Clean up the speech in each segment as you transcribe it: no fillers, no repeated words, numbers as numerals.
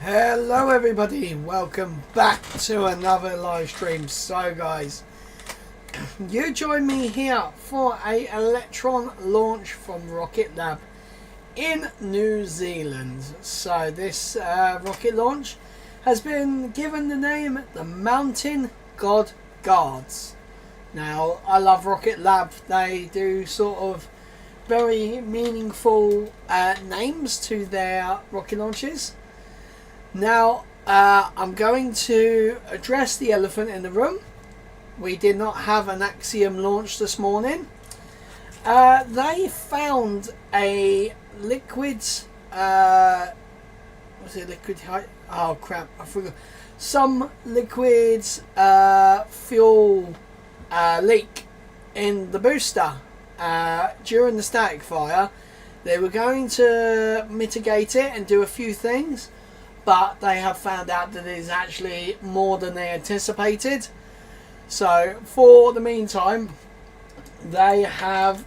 Hello everybody, welcome back to another live stream. So guys, you join me here for a Electron launch from Rocket Lab in New Zealand. So this rocket launch has been given the name the Mountain God Guards. Now I love Rocket Lab, they do sort of very meaningful names to their rocket launches. Now, I'm going to address the elephant in the room. We did not have an Axiom launch this morning. They found a liquid... was it liquid... Oh, crap. I forgot. Some liquid fuel leak in the booster during the static fire. They were going to mitigate it and do a few things, but they have found out that it is actually more than they anticipated. So for the meantime, they have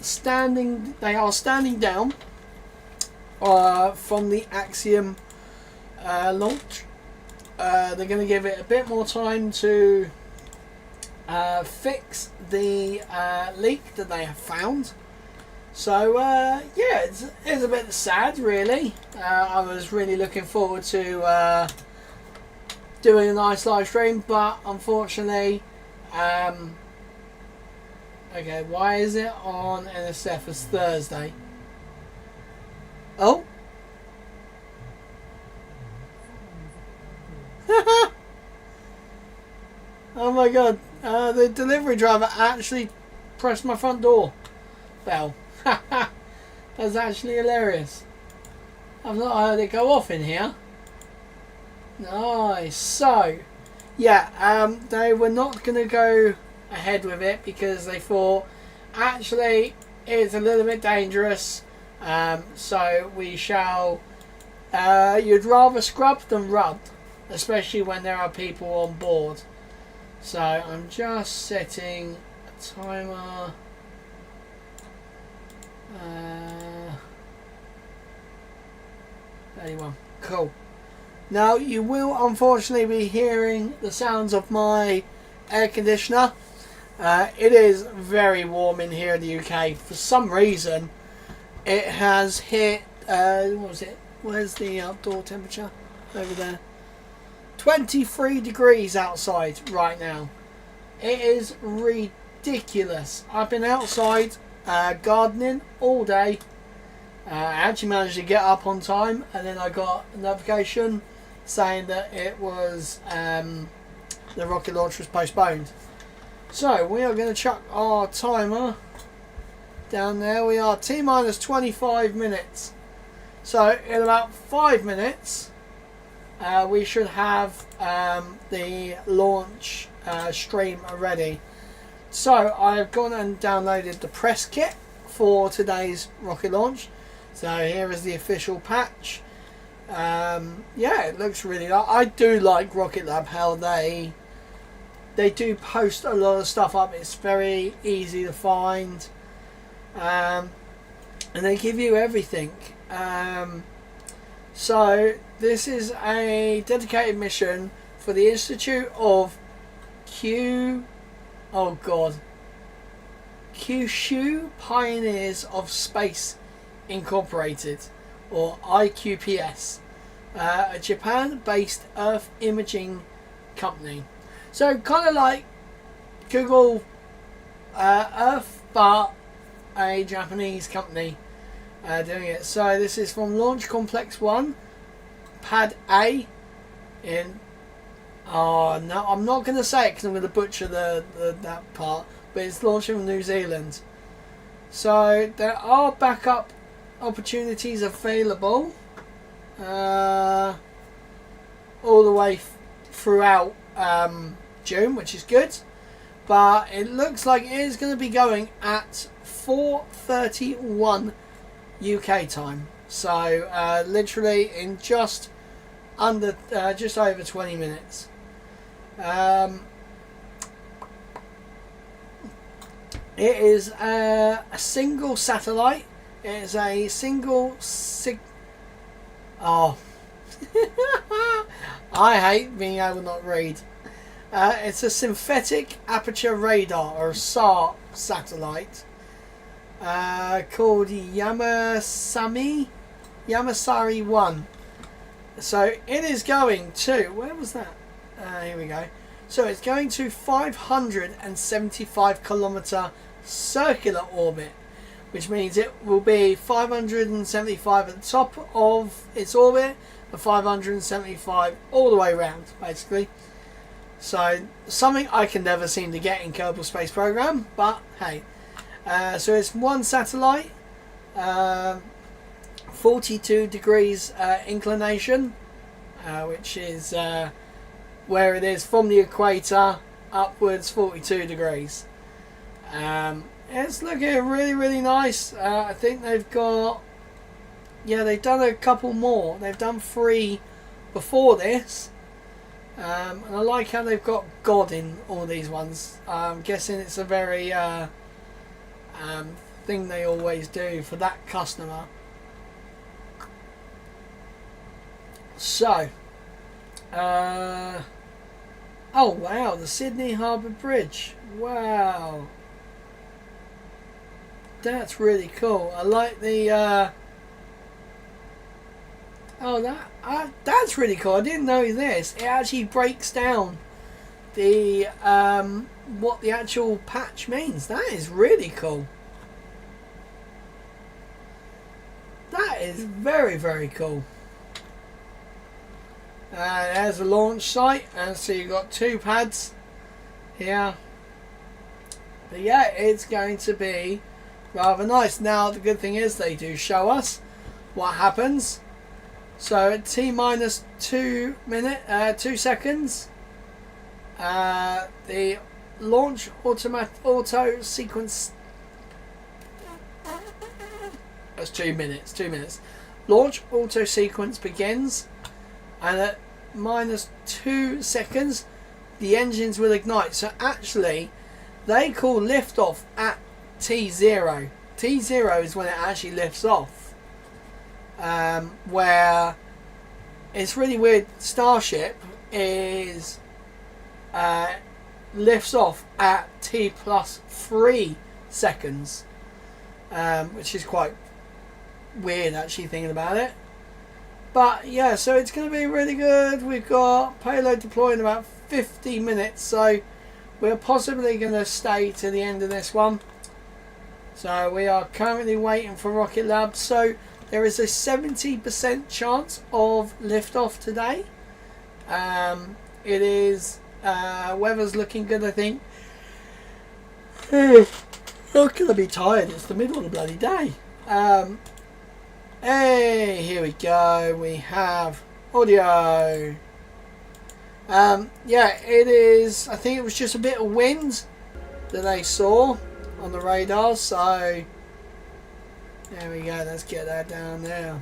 standing down from the Axiom launch. They're going to give it a bit more time to fix the leak that they have found. So yeah, it's a bit sad really. I was really looking forward to doing a nice live stream, but unfortunately, okay, why is it on NSF as Thursday? Oh, oh my god, the delivery driver actually pressed my front door bell. That's actually hilarious. I've not heard it go off in here. Nice. So, yeah, they were not going to go ahead with it because they thought actually it's a little bit dangerous. So we shall. You'd rather scrub than rub, especially when there are people on board. So I'm just setting a timer. 31. Cool. Now you will unfortunately be hearing the sounds of my air conditioner. It is very warm in here in the UK. For some reason it has hit what was it? Where's the outdoor temperature? Over there. 23 degrees outside right now. It is ridiculous. I've been outside gardening all day. I actually managed to get up on time, and then I got a notification saying that it was the rocket launch was postponed. So we are going to chuck our timer down there. We are T-minus 25 minutes. So in about 5 minutes we should have the launch stream ready. So I've gone and downloaded the press kit for today's rocket launch. So here is the official patch. Yeah, it looks really nice. I do like Rocket Lab, how they do post a lot of stuff up. It's very easy to find, and they give you everything. So this is a dedicated mission for the Institute of Kyushu Pioneers of Space Incorporated, or IQPS, a Japan-based Earth imaging company. So kind of like Google Earth, but a Japanese company doing it. So this is from Launch Complex 1, Pad A, in... Oh no, I'm not going to say it because I'm going to butcher that part, but it's launching from New Zealand. So there are backup opportunities available all the way throughout June, which is good, but it looks like it is going to be going at 4:31 UK time, so literally in just over 20 minutes. It is a single satellite. It is a single I hate being able to not read. It's a synthetic aperture radar, or SAR satellite, called Yamasari 1. So it is going to, where was that? Here we go. So it's going to 575 kilometer circular orbit, which means it will be 575 at the top of its orbit and 575 all the way around, basically. So something I can never seem to get in Kerbal Space Program, but hey. So it's one satellite, 42 degrees inclination, which is where it is from the equator upwards 42 degrees. It's looking really, really nice. I think they've got, yeah, they've done a couple more. They've done 3 before this. And I like how they've got God in all these ones. I'm guessing it's a very thing they always do for that customer. So, oh wow, the Sydney Harbour Bridge. Wow. That's really cool. I like the oh, that's really cool. I didn't know this. It actually breaks down the what the actual patch means. That is really cool. That is very, very cool. There's a launch site, and so you've got 2 pads here. But yeah, it's going to be rather nice. Now the good thing is they do show us what happens. So at T-minus 2 seconds, the launch auto sequence. That's 2 minutes. 2 minutes. Launch auto sequence begins, and at -2 seconds, the engines will ignite. So actually, they call liftoff at T0. T0 is when it actually lifts off. Where it's really weird. Starship is lifts off at T+3 seconds, which is quite weird actually thinking about it. But yeah, so it's going to be really good. We've got payload deployed in about 50 minutes, so we're possibly going to stay to the end of this one. So we are currently waiting for Rocket Lab. So there is a 70% chance of liftoff today. It is weather's looking good, I think. I'm gonna be tired. It's the middle of the bloody day. Hey, here we go. We have audio. Yeah, it is. I think it was just a bit of wind that they saw on the radar. So there we go. Let's get that down there.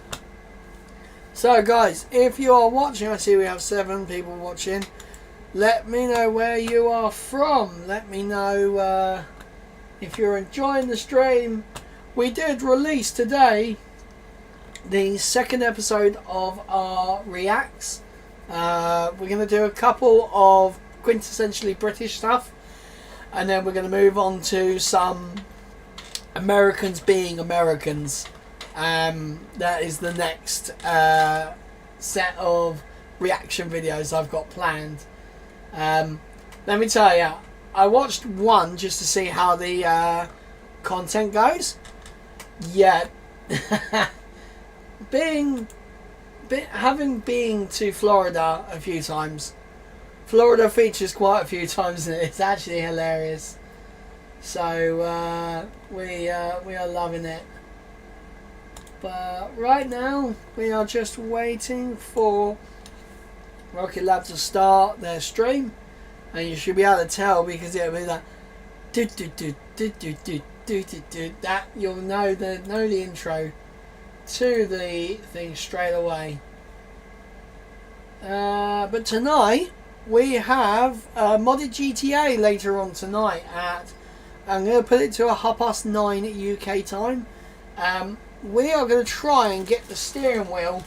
So, guys, if you are watching, I see we have 7 people watching. Let me know where you are from. Let me know if you're enjoying the stream. We did release today the 2nd episode of our reacts. We're going to do a couple of quintessentially British stuff, and then we're going to move on to some Americans being Americans. That is the next set of reaction videos I've got planned. Let me tell you, I watched one just to see how the content goes. Yeah. Having been to Florida a few times, Florida features quite a few times, and it's actually hilarious. So we are loving it. But right now we are just waiting for Rocket Lab to start their stream, and you should be able to tell because it'll be like that. You'll know the intro to the thing straight away. But tonight we have modded GTA later on tonight at, I'm going to put it to a 9:30 UK time. We are going to try and get the steering wheel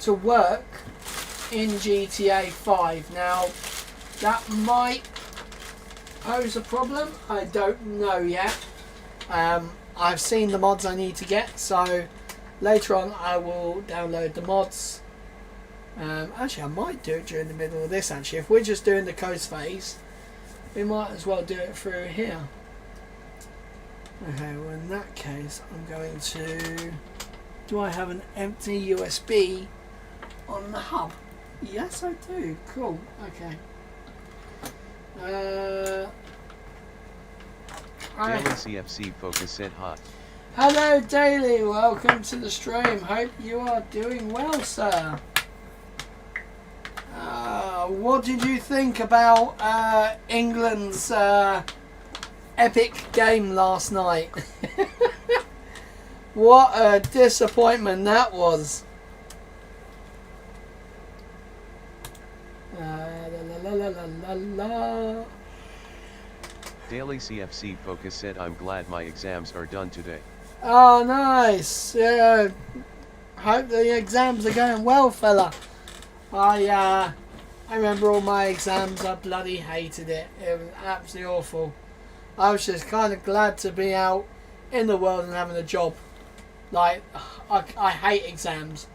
to work in GTA 5. Now, that might pose a problem. I don't know yet. I've seen the mods I need to get, so later on I will download the mods. Actually, I might do it during the middle of this. Actually, if we're just doing the coast phase, we might as well do it through here. Okay, well in that case, I'm going to... Do I have an empty USB on the hub? Yes, I do. Cool. Okay. Daily CFC Focus said hot. Hello, Daily. Welcome to the stream. Hope you are doing well, sir. What did you think about England's epic game last night? What a disappointment that was. La, la, la, la, la. Daily CFC Focus said I'm glad my exams are done today. Oh, nice. Yeah. Hope the exams are going well, fella. I remember all my exams. I bloody hated it. It was absolutely awful. I was just kind of glad to be out in the world and having a job. Like, I hate exams.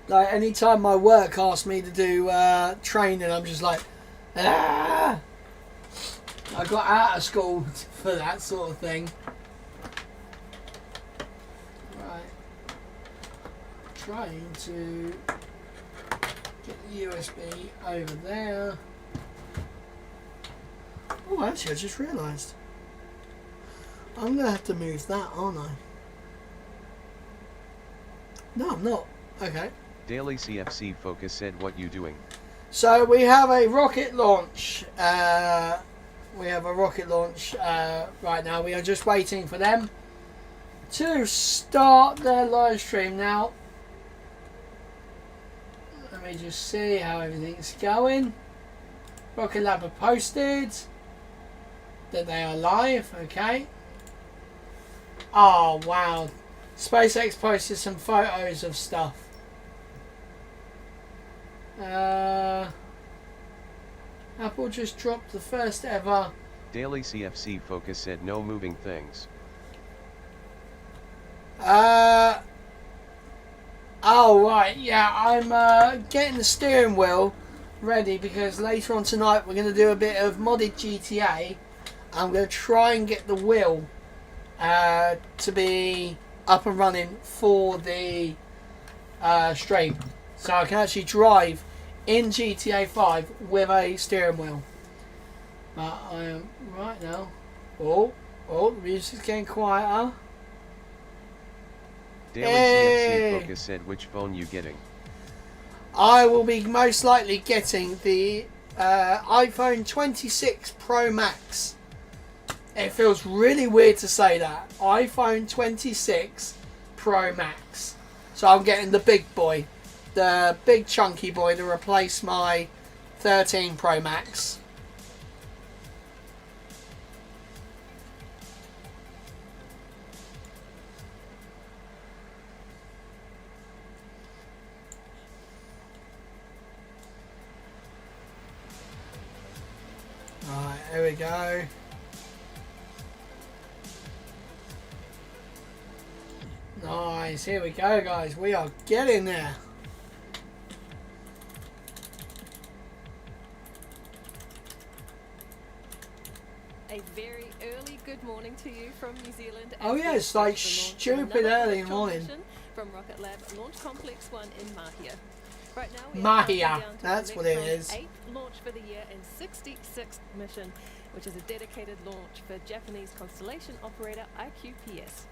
Like, anytime my work asks me to do training, I'm just like, ah! I got out of school for that sort of thing. Right. Trying to get the USB over there. Oh, actually, I just realised. I'm going to have to move that, aren't I? No, I'm not. Okay. Daily CFC Focus said what you doing? So we have a rocket launch. Right now. We are just waiting for them to start their live stream now. Let me just see how everything's going. Rocket Lab have posted that they are live. Okay. Oh wow. SpaceX posted some photos of stuff. Apple just dropped the first ever. Daily CFC Focus said no moving things. Oh right, yeah, I'm getting the steering wheel ready because later on tonight we're going to do a bit of modded GTA. I'm going to try and get the wheel to be up and running for the stream, so I can actually drive in GTA 5 with a steering wheel. But I am right now. Oh, the music's getting quieter. Daily CFC Focus said which phone you getting? I will be most likely getting the iPhone 26 Pro Max. It feels really weird to say that. iPhone 26 Pro Max. So I'm getting the big boy. The big chunky boy to replace my 13 Pro Max. Right, here we go. Nice, here we go guys, we are getting there. A very early good morning to you from New Zealand. Oh yeah, it's like stupid early in the morning. From Rocket Lab Launch Complex 1 in Mahia. Right now we Mahia, down to that's what it is. 8th launch for the year and 66th mission, which is a dedicated launch for Japanese constellation operator IQPS.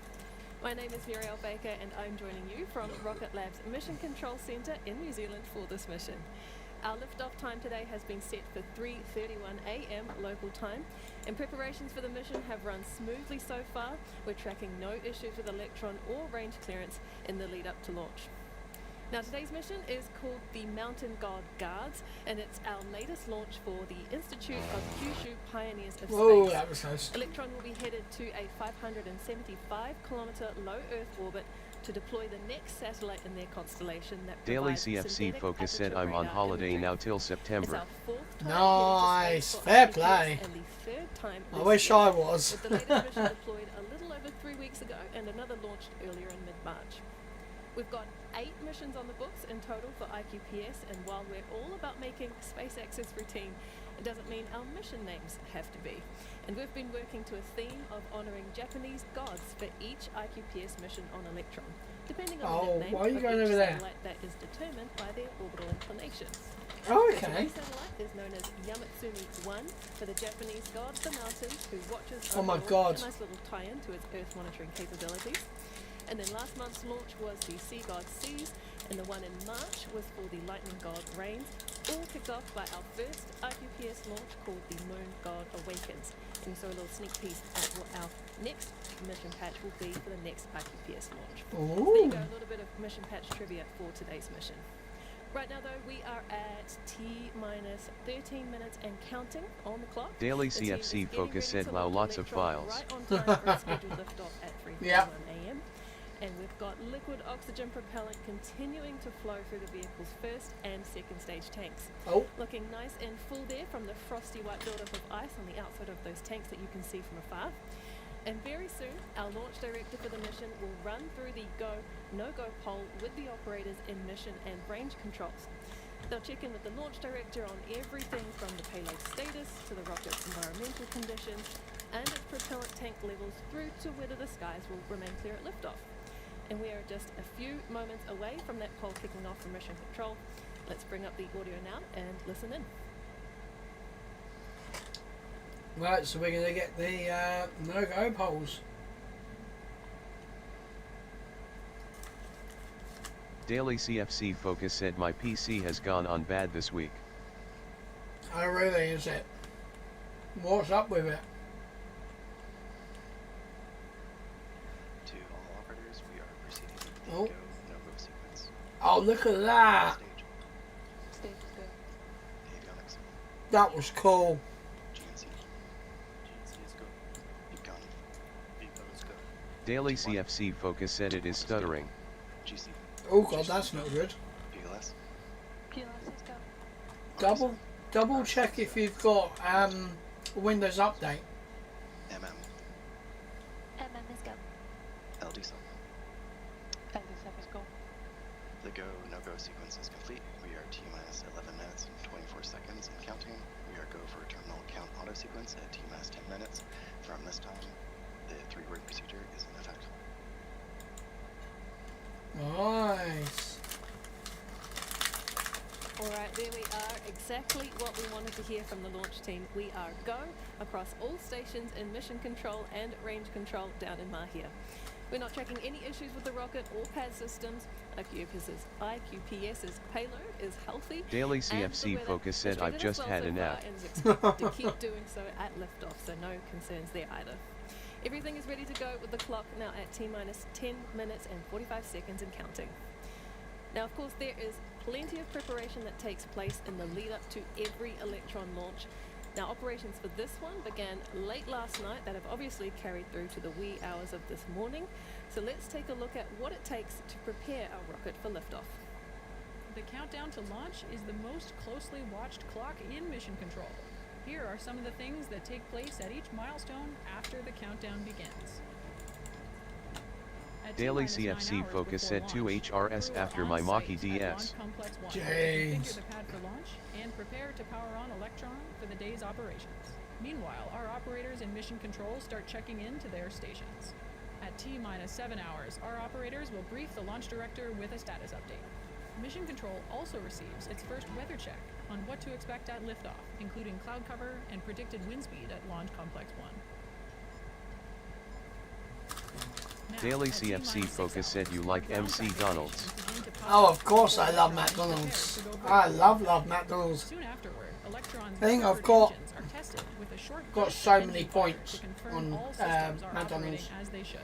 My name is Muriel Baker and I'm joining you from Rocket Lab's Mission Control Centre in New Zealand for this mission. Our liftoff time today has been set for 3:31 a.m. local time, and preparations for the mission have run smoothly so far. We're tracking no issues with Electron or range clearance in the lead up to launch. Now today's mission is called the Mountain God Guards, and it's our latest launch for the Institute of Kyushu Pioneers of Whoa, Space. that was close. Electron will be headed to a 575 kilometre low Earth orbit to deploy the next satellite in their constellation that Daily provides CFC synthetic Focus said aperture I'm on radar holiday imagery. now till It's September. our fourth time Nice, heading to space for fair IQPS play. and the third time I this wish year, I was. with the latest mission deployed a little over 3 weeks ago and another launched earlier in mid-March. We've got 8 missions on the books in total for IQPS, and while we're all about making space access routine, it doesn't mean our mission names have to be. And we've been working to a theme of honouring Japanese gods for each IQPS mission on Electron, depending on the nickname why are you of going each over there? satellite that is determined by their orbital inclination. Oh, The okay. Today satellite is known as Yamatsumi-1 for the Japanese god of the mountain who watches Oh my over God. a nice little tie-in to its Earth monitoring capabilities. And then last month's launch was the Sea God Seas, and the one in March was for the Lightning God Rains, all kicked off by our first IQPS launch called the Moon God Awakens. And you saw a little sneak peek at what our next mission patch will be for the next IQPS launch. There you Ooh. go, a little bit of mission patch trivia for today's mission. Right now, though, we are at T-minus 13 minutes and counting on the clock. Daily The team is CFC getting Focus ready said to wow, launch lots of Electron files. right on time for its scheduled liftoff at 3:41 Yep. a.m. And we've got liquid oxygen propellant continuing to flow through the vehicle's first and second stage tanks. Oh, Looking nice and full there from the frosty white buildup of ice on the outside of those tanks that you can see from afar. And very soon, our launch director for the mission will run through the go, no-go poll with the operators in mission and range controls. They'll check in with the launch director on everything from the payload status to the rocket's environmental conditions and its propellant tank levels through to whether the skies will remain clear at liftoff. And we are just a few moments away from that poll kicking off from mission control. Let's bring up the audio now and listen in. right, so we're going to get the no-go polls. Daily CFC Focus said my PC has gone on bad this week. Oh, really, is it? What's up with it? To all operators, we are proceeding with the Oh. go, no-go sequence. Oh, look at that. Stage, Stage go. avionics, That was cool. GNC. GNC is go. Beacon. Beacon is go. Daily CFC Focus said it is stuttering. GC. Oh, God, that's not good. PLS. let's go. Double check if you've got Windows Update. MM. is go. LD sub. Is go. The go, no-go sequence is complete. We are T-minus 11 minutes and 24 seconds and counting. We are go for terminal count auto sequence at T-minus 10 minutes. From this time, the 3-word procedure is in effect. Nice. Alright, there we are, exactly what we wanted to hear from the launch team. We are go across all stations in mission control and range control down in Mahia. We're not tracking any issues with the rocket or pad systems. IQPS's payload is healthy. Daily and the CFC weather Focus has said I've treated us just well had so a far nap. and is expected to keep doing so at liftoff, so no concerns there either. Everything is ready to go with the clock now at T-minus 10 minutes and 45 seconds and counting. Now, of course, there is plenty of preparation that takes place in the lead up to every Electron launch. Now, operations for this one began late last night that have obviously carried through to the wee hours of this morning. So let's take a look at what it takes to prepare our rocket for liftoff. The countdown to launch is the most closely watched clock in mission control. Here are some of the things that take place at each milestone after the countdown begins. At Daily T-minus 9 CFC hours Focus before said 2 launch, HRS crew are after on my site Mach-E at DS. Launch Complex 1. James. Configure the pad for launch and prepare to power on Electron for the day's operations. Meanwhile, our operators in mission control start checking in to their stations. At T-minus 7 hours, our operators will brief the launch director with a status update. Mission Control also receives its first weather check on what to expect at liftoff, including cloud cover and predicted wind speed at Launch Complex 1. Now, Daily at CFC T-minus 6 Focus hours, said you our like ground MC traffic Donald's. stations begin to pop Oh, up of course I before love Electron McDonald's. prepares to go I vertical. love McDonald's. Soon afterward, Electron's I think I've recovered got- engines are tested with a short got burst so engine many fire points to confirm on, all systems are McDonald's. operating as they should.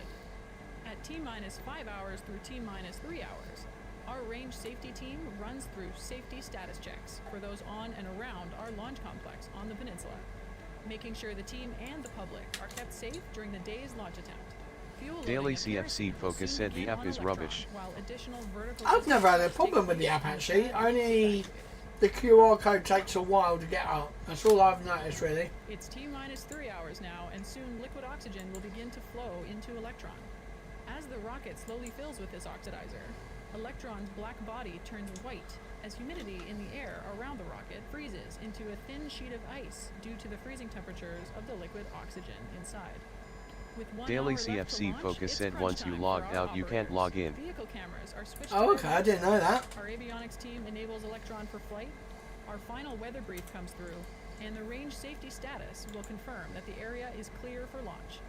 At T-minus 5 hours through T-minus 3 hours, our range safety team runs through safety status checks for those on and around our launch complex on the peninsula, making sure the team and the public are kept safe during the day's launch attempt. Fuel Daily loading at CFC Pearson will Focus soon said the begin app on is Electron, rubbish. while additional vertical I've never had a systems problem take with the place app on actually. pad Only respectively. the QR code takes a while to get up. That's all I've noticed really. It's T-minus 3 hours now, and soon liquid oxygen will begin to flow into Electron. As the rocket slowly fills with this oxidizer, Electron's black body turns white as humidity in the air around the rocket freezes into a thin sheet of ice due to the freezing temperatures of the liquid oxygen inside. With 1 Daily hour left to CFC launch, Focus it's said crunch once you time logged for our out you can't operators. log in. Vehicle cameras are switched Oh, to okay, I didn't know that. our avionics team enables Electron for flight. Our final weather brief comes through, and the range safety status will confirm that the area is clear for launch.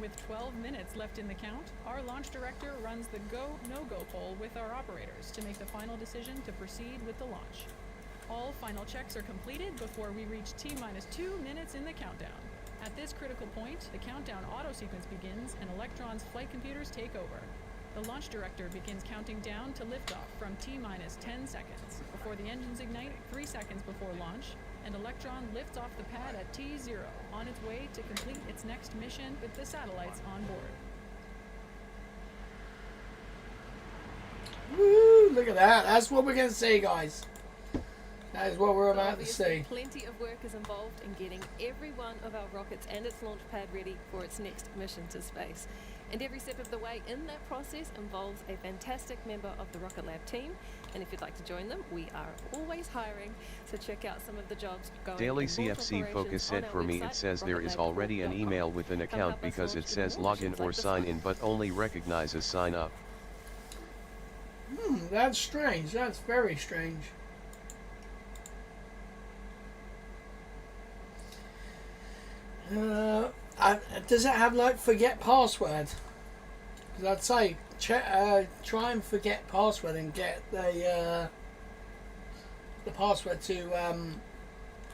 With 12 minutes left in the count, our launch director runs the go-no-go poll with our operators to make the final decision to proceed with the launch. All final checks are completed before we reach T-minus 2 minutes in the countdown. At this critical point, the countdown auto sequence begins and Electron's flight computers take over. The launch director begins counting down to liftoff from T-minus 10 seconds before the engines ignite 3 seconds before launch, and Electron lifts off the pad at T0 on its way to complete its next mission with the satellites on board. Woo, look at that. That's what we're going to see, guys. That is what we're So about to obviously see. plenty of work is involved in getting every one of our rockets and its launch pad ready for its next mission to space. And every step of the way in that process involves a fantastic member of the Rocket Lab team. And if you'd like to join them, we are always hiring. So check out some of the jobs going Daily in launch CFC operations Focus said on our for me it website, says there is already an rocketlabcorp.com. email with an Come account help us because launch it says even more login missions or like this sign one. in but only recognizes sign up. That's strange. That's very strange. Does it have like forget password? Because I'd say try and forget password and get the password to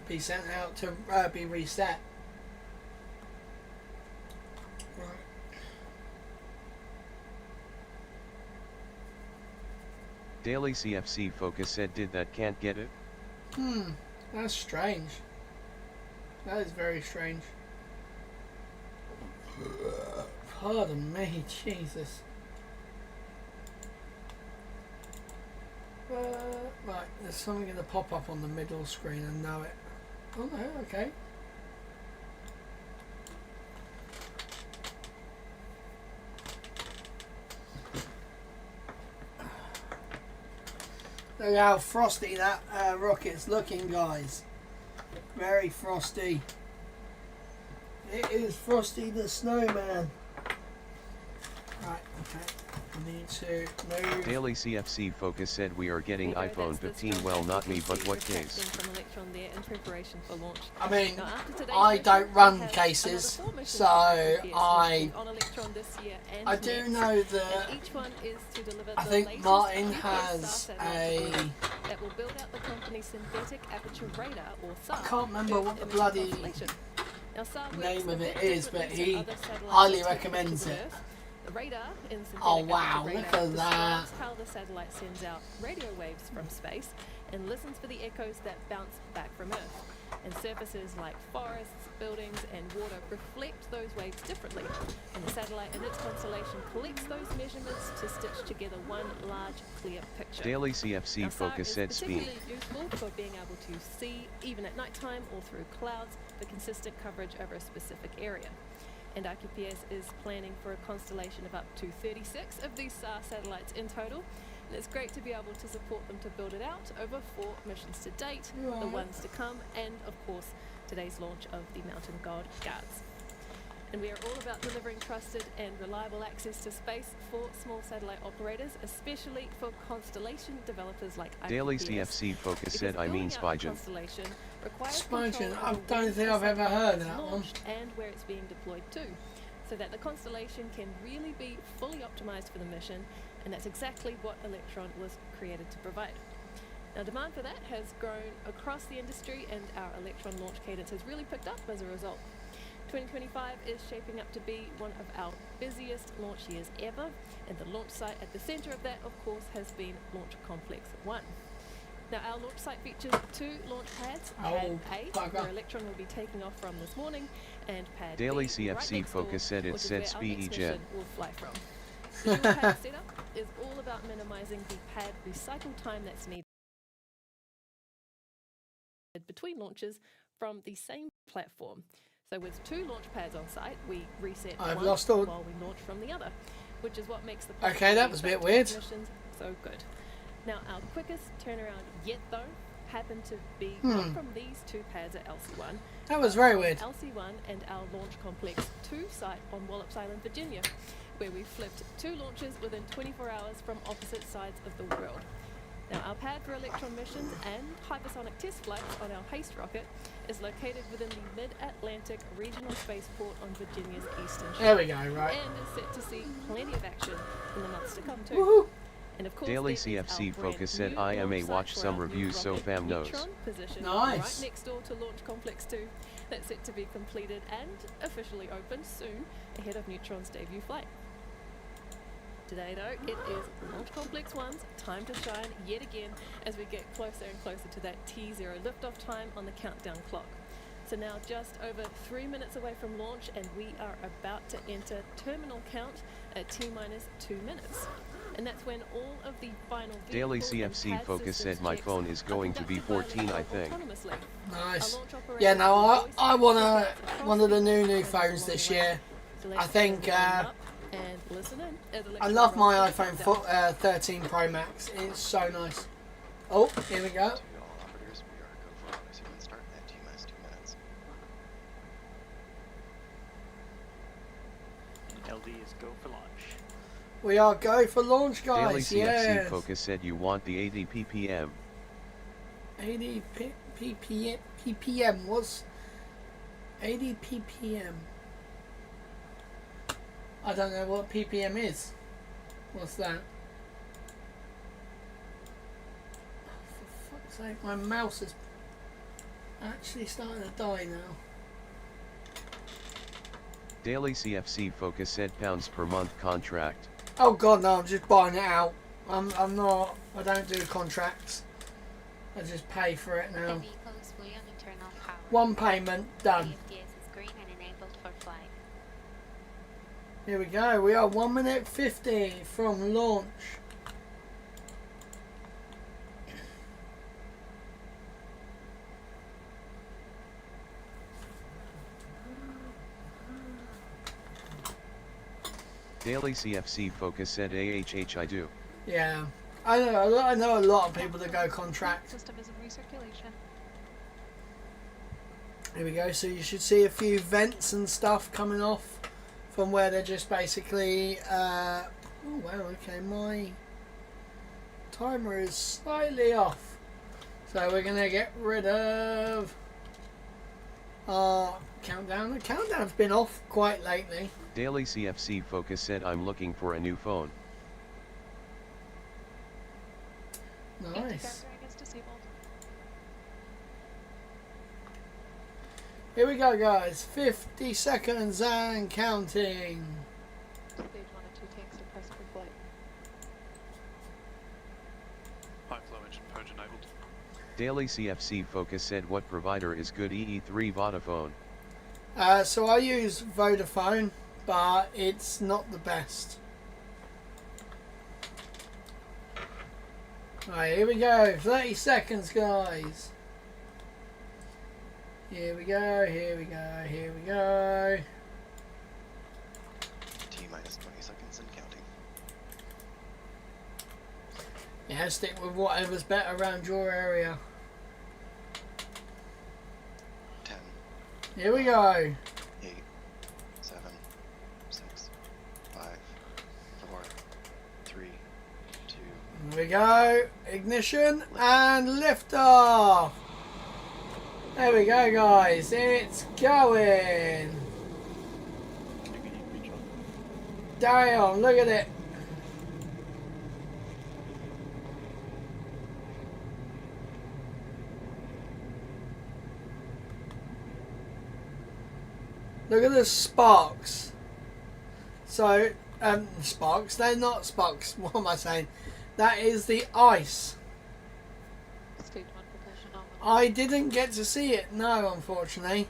be sent out to be reset. Right. Daily CFC Focus said did that can't get it? That's strange. That is very strange. Pardon me, Jesus. Right, there's something going to pop up on the middle screen, I know it. Oh no, okay. Look how frosty that rocket's looking, guys. Very frosty. It is Frosty the Snowman. Right, okay. I need to move. Daily CFC Focus said we are getting There you go, iPhone that's the 15, strong well case not you me can but see what reflecting case? from Electron there in preparation for launch. I mean, Now, after today's I mission, don't we'll run have cases, another 4 missions so for GPS I launching on Electron this year and I do next. know that And each one is to deliver I the think latest Martin GPS has SAR a satellite that will build out the company's synthetic aperture radar, or SAR. I can't remember Earth what the imaging bloody constellation. Now, SAR works name a of it bit is, but differently to he other satellites highly that take recommends pictures of it. Earth. The radar in synthetic Oh, wow, aperture look radar at that. describes how the satellite sends out radio waves from space and listens for the echoes that bounce back from Earth. And surfaces like forests, buildings, and water reflect those waves differently. And the satellite and its constellation collects those measurements to stitch together one large, clear picture. Daily CFC Now, SAR Focus is said speed. particularly useful for being able to see, even at nighttime or through clouds, the consistent coverage over a specific area. And IQPS is planning for a constellation of up to 36 of these SAR satellites in total. And it's great to be able to support them to build it out over 4 missions to date, the Right. ones to come, and of course, today's launch of the Mountain God Guards. And we are all about delivering trusted and reliable access to space for small satellite operators, especially for constellation developers like IQPS. Daily CFC Focus Because said I mean building out a Spigen. constellation requires Spigen, control I over don't when think a I've ever satellite heard is that one. launched and where it's being deployed to, so that the constellation can really be fully optimized for the mission, and that's exactly what Electron was created to provide. Now, demand for that has grown across the industry, and our Electron launch cadence has really picked up as a result. 2025 is shaping up to be one of our busiest launch years ever, and the launch site at the center of that, of course, has been Launch Complex 1. Now our launch site features 2 launch pads. Oh, Pad A, bugger. where Electron will be taking off from this morning, and Pad Daily B, right CFC next door, Focus said it which is said where our SPE next jet. mission will fly from. The dual pad setup is all about minimizing the pad recycle time that's needed between launches from the same platform. So with 2 launch pads on site, we reset I've one lost all- while we launch from the other, which is what makes the Okay, that was a bit weird. missions so good. Now our quickest turnaround yet though happened to be not from these 2 pads at LC1. That was very from weird. LC1 and our Launch Complex 2 site on Wallops Island, Virginia, where we flipped 2 launches within 24 hours from opposite sides of the world. Now our pad for Electron missions and hypersonic test flights on our HASTE rocket is located within the Mid-Atlantic Regional Spaceport on Virginia's eastern shore. There we go, right. And is set to see plenty of action in the months to come too. Woohoo! And of course, Daily there is our CFC brand Focus said new I may launch watch site for some our new reviews so rocket, fam knows. Neutron, positioned Nice. right next door to Launch Complex 2. That's set to be completed and officially opened soon ahead of Neutron's debut flight. Today though, it is Launch Complex 1's time to shine yet again as we get closer and closer to that T0 liftoff time on the countdown clock. So now just over 3 minutes away from launch and we are about to enter terminal count at T-minus 2 minutes. And that's when all of the final Daily vehicle and CFC pad Focus systems said my checks phone is are going to be conducted by 14 I Electron think. autonomously. Nice. Our launch operator Yeah, no, will I voice want signals across one of the new transponders phones along this the way. year. So I let's think, turn them up and listen in as I Electron love my rolls the iPhone countdown. 13 Pro Max. It's so nice. Oh, here we go. To all operators, we are go for auto sequence start at T-minus 2 minutes. LD is go for launch. We are go for launch, Daily guys. CFC Yes. Focus said you want the 80 ppm. 80 ppm was 80 ppm. I don't know what ppm is. What's that? Oh, for fuck's sake, my mouse is actually starting to die now. Daily CFC Focus said pounds per month contract. Oh god, no! I'm just buying it out. I'm not. I don't do contracts. I just pay for it The now. vehicle is fully on internal power. One payment done. The AFTS is green and enabled for flight. Here we go. We are 1 minute 50 from launch. Daily CFC Focus said AHH I do. Yeah, I know a lot of people that go contract. System is in recirculation. Here we go. So you should see a few vents and stuff coming off from where they're just basically. Oh wow. Okay, my timer is slightly off, so we're gonna get rid of our countdown. The countdown's been off quite lately. Daily CFC Focus said I'm looking for a new phone. Nice. Anti-gathering is disabled. Here we go, guys. 50 seconds and counting. Stage 1 and 2 tanks are pressed for flight. High flow engine purge enabled. Daily CFC Focus said what provider is good EE3 Vodafone. So I use Vodafone, but it's not the best. Right, here we go. 30 seconds, guys. Here we go, here we go, here we go. T-minus 20 seconds and counting. Yeah, stick with whatever's better around your area. 10, Here we go. 8, 7, 6, 5, 4, 3, 2, Here we go. Ignition and liftoff. There we go, guys. It's going. Damn, look at it. Look at the sparks. So, sparks. They're not sparks. What am I saying? That is the ice. I didn't get to see it, no, unfortunately.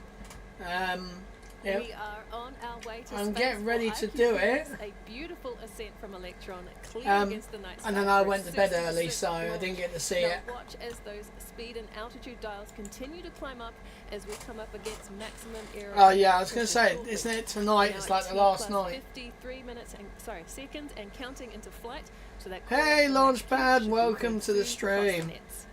Yep. We are on our way to I'm space getting ready for to do it. IQPS, a beautiful ascent from Electron, clear Um, against the night sky. And then I for a went to bed 66 early, so I launch. didn't get to see Now it. watch as those speed and altitude dials continue to climb up as we come up against maximum aero. Oh yeah, I was going to say, shortly. isn't it tonight? Now It's at like the T last plus night. 53 minutes and seconds and counting into flight. So that Hey, course Launchpad, should be welcome good to the cross stream. nets.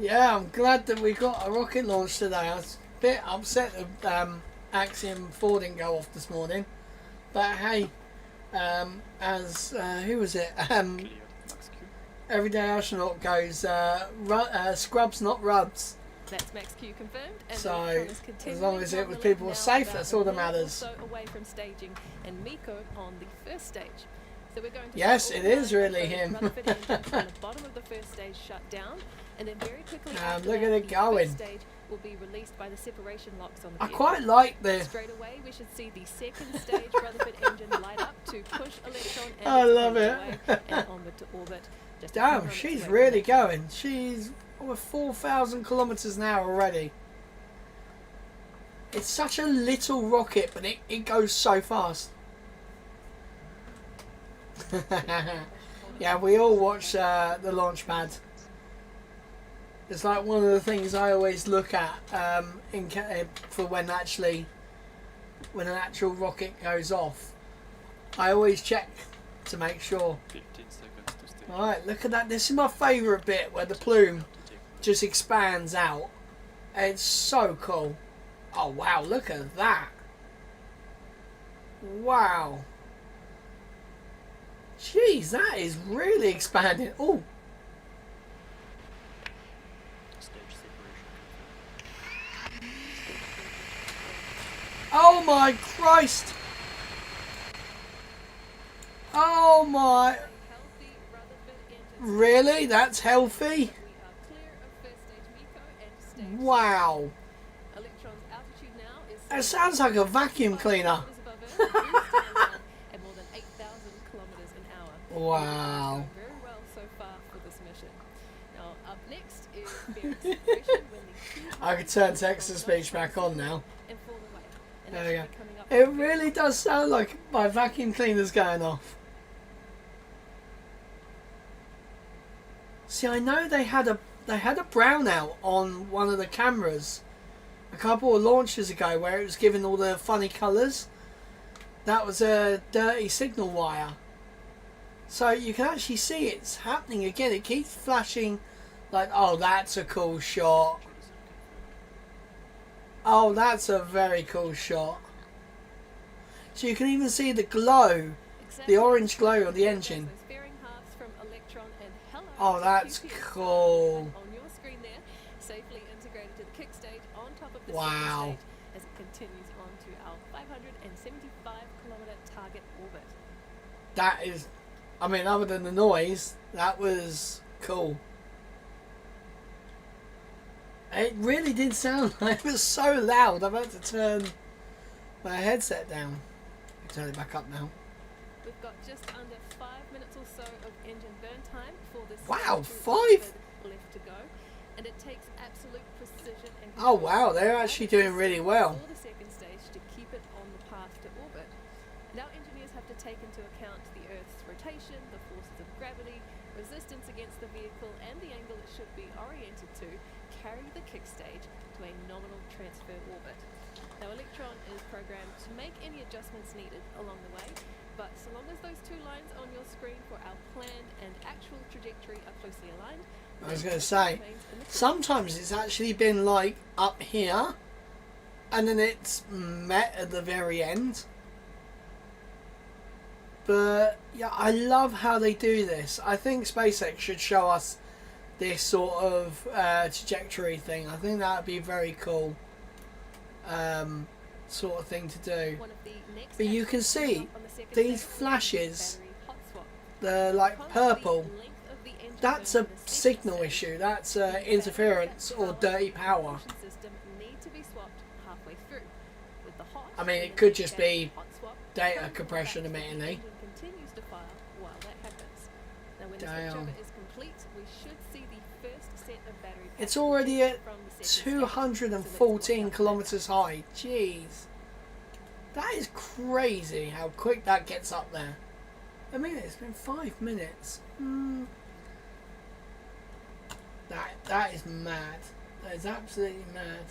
Yeah, I'm glad that we got a rocket launch today. I was a bit upset that Axiom 4 didn't go off this morning. But hey, who was it? Cleared. Max Q. Everyday Astronaut goes, scrubs not rubs. That's Max Q confirmed. And So, Electron is as continuing long as it down was the people left were now, safe, about that's all that a minute or matters. so away from staging, and Miko on the first stage. So we're going to Yes, see all it is nine of really those him. Rutherford engines on the bottom of the first stage shut down, and then very quickly after look that, at it the going. first stage will be released by the separation locks on the I vehicle. quite like the. Straight away, we should see the second stage Rutherford engine light up to push Electron and I its love crew it. away and onward to orbit. Just a few Damn, moments she's away really from that. going. She's over 4,000 kilometers an hour already. It's such a little rocket, but it goes so fast. Yeah, we all watch the launch pad. It's like one of the things I always look at for when an actual rocket goes off. I always check to make sure. 15 seconds to stage. Alright, look at that. This is my favourite bit where the plume just expands out. It's so cool. Oh wow, look at that. Wow. Jeez, that is really expanding. Oh, Stage separation. oh my Christ. Oh my. Healthy Rutherford engines. Really? That's healthy? We are clear of first stage Miko and stage Wow. Electron's altitude now is That sounds like a vacuum cleaner. at more than 8,000 kilometers an hour. Wow. Going very well so far for this mission. Now up next is bearing separation when the two I could turn text-to-speech back on now. and fall away. And There that we should go. be coming up It very really does sound like my vacuum cleaner's going off. See, I know they had a brownout on one of the cameras a couple of launches ago where it was giving all the funny colours. That was a dirty signal wire. So you can actually see it's happening again. It keeps flashing like, oh, that's a cool shot. Oh, that's a very cool shot. So you can even see the glow, exactly the orange glow on the engine. those fairing halves from Electron and hello Oh, to that's QPS. cool. On your screen there, safely integrated to the kick stage on top of the Wow. second stage as it continues on to our 575 kilometer target orbit. That is, I mean, other than the noise, that was cool. It really did sound like it was so loud. I've had to turn my headset down. I can turn it back up now. We've got just under 5 minutes or so of engine burn time for this Wow, stage 5? left to go, and it takes absolute precision and Oh control wow, they're right actually at the doing really well. for the second stage to keep it on the path to orbit. Now engineers have to take into account the Earth's rotation, the forces of gravity, resistance against the vehicle, and the angle it should be oriented to carry the kick stage to a nominal transfer orbit. Now Electron is programmed to make any adjustments needed along the way, but so long as those two lines on your screen for our planned and actual trajectory are closely aligned, I was going to say, remains in the sometimes it's actually been like up here, and then it's met at the very end. But yeah, I love how they do this. I think SpaceX should show us this sort of trajectory thing. I think that would be very cool sort of thing to do. one of the next But you can actions see up on the second these stage, flashes, battery hot swap. they're like Because purple. the length of the engine That's burn a for the second signal stage, issue. That's the battery interference pack or developed dirty and the power. propulsion system need to be swapped halfway through. With the hot I mean, and it the could next just battery be hot swap, data both compression factors, the admittedly. engine continues to fire while that happens. Now when the Damn. switchover is complete, we should see the first set of battery It's pack already at from the second stage. So let's 214 watch out. kilometers high. Jeez. That is crazy how quick that gets up there. I mean, it's been 5 minutes. That is mad. That is absolutely mad.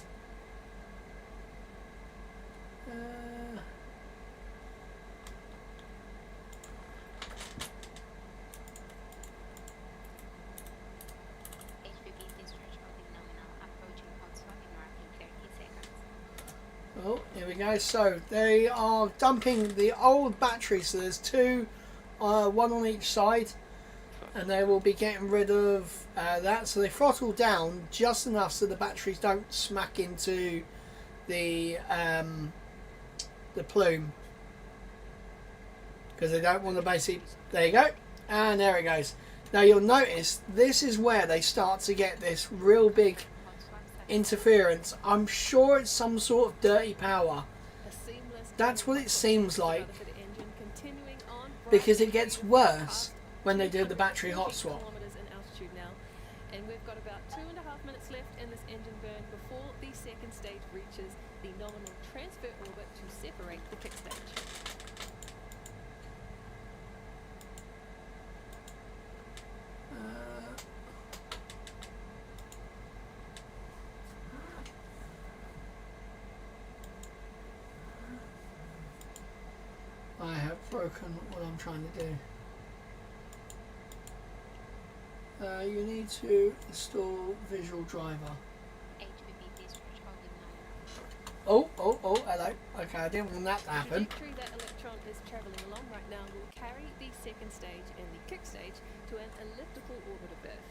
HPP discharge holding nominal. Approaching hot swap in roughly 30 seconds. Oh, here we go. So they are dumping the old batteries. So there's two, one on each side, and they will be getting rid of that. So they throttle down just enough so the batteries don't smack into the plume, because they don't want to basically. There you go, and there it goes. Now you'll notice this is where they start to get this real big Hot swap set. interference. I'm sure it's some sort of dirty power, A seamless That's what it seems like, out of the engine, continuing on because it bright gets green worse past when they do the battery 240 hot swap. kilometers in altitude now, and we've got about 2.5 minutes left in this engine burn before the second stage reaches the nominal transfer orbit to separate the kick stage. I have broken what I'm trying to do. You need to install visual driver. HPP discharge holding nominal. Oh, hello. Okay, I didn't want that to The happen. trajectory that Electron is travelling along right now will carry the second stage and the kick stage to an elliptical orbit of Earth.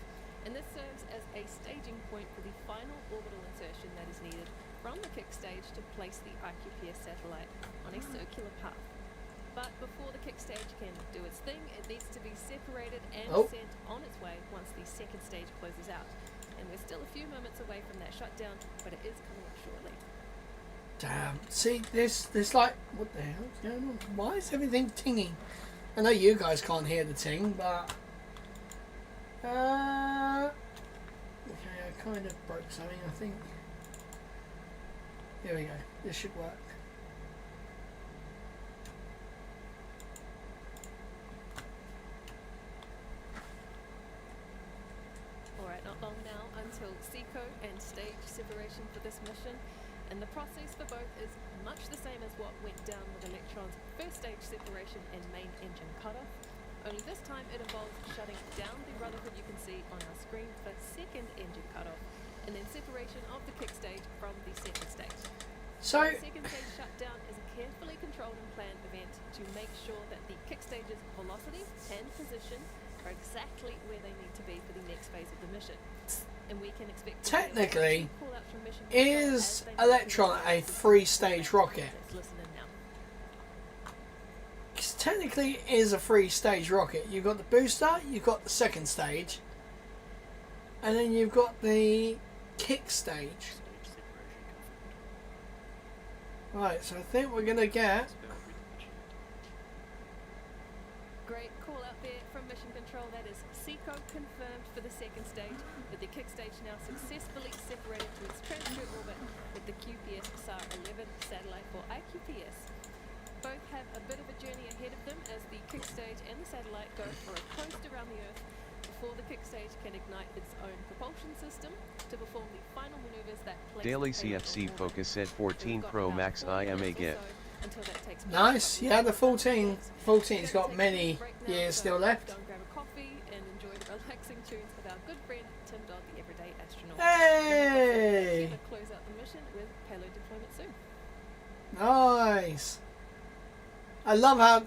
And this serves as a staging point for the final orbital insertion that is needed from the kick stage to place the IQPS satellite on a circular path. But before the kick stage can do its thing, it needs to be separated and Oh. sent on its way once the second stage closes out. And we're still a few moments away from that shutdown, but it is coming up shortly. Damn. See, this like, what the hell's going on? Why is everything tinging? I know you guys can't hear the ting, but okay, I kind of broke something, I think. Here we go. This should work. Alright, not long now until SECO and stage separation for this mission, and the process for both is much the same as what went down with Electron's first stage separation and main engine cutoff, only this time it involves shutting down the Rutherford you can see on our screen for second engine cutoff, and then separation of the kick stage from the second stage. So, The second stage shutdown is a carefully controlled and planned event to make sure that the kick stage's velocity and position are exactly where they need to be for the next phase of the mission. And we can expect to hear Technically, one or two call-outs from mission control is as they Electron move a through the three-stage rocket? Let's listen in now. 'cause technically it is a three-stage rocket. You've got the booster, you've got the second stage, and then you've got the kick stage. Stage separation confirmed. Right, so I think we're going to get... Spare freedom achieved. Great call out there from mission control. That is SECO confirmed for the second stage, with the kick stage now successfully separated to its transfer orbit with the QPS SAR 11 satellite for IQPS. Both have a bit of a journey ahead of them as the kick stage and the satellite go for a coast around the Earth before the kick stage can ignite its own propulsion system to perform the final maneuvers that place Daily the payload CFC on orbit. focus at We've 14 got Pro about Max 40 IMA minutes or get. so until that takes place. Nice, yeah, the 14's We're gonna got take a many quick break now, years so still left. Go and grab a coffee and enjoy the relaxing tunes of our good friend Tim Dodd, the Everyday Astronaut. Hey! We'll close out the mission with payload deployment soon. Nice. I love how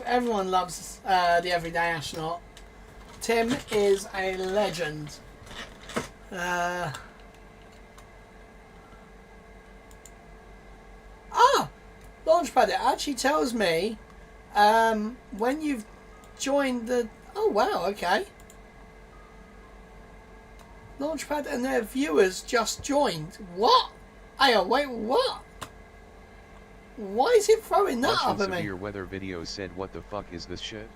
everyone loves the Everyday Astronaut. Tim is a legend. Launchpad, it actually tells me when you've joined the... Oh wow, okay. Launchpad and their viewers just joined. What? Wait, what? Why is it throwing that Watching up at me? severe weather videos said what the fuck is this shit?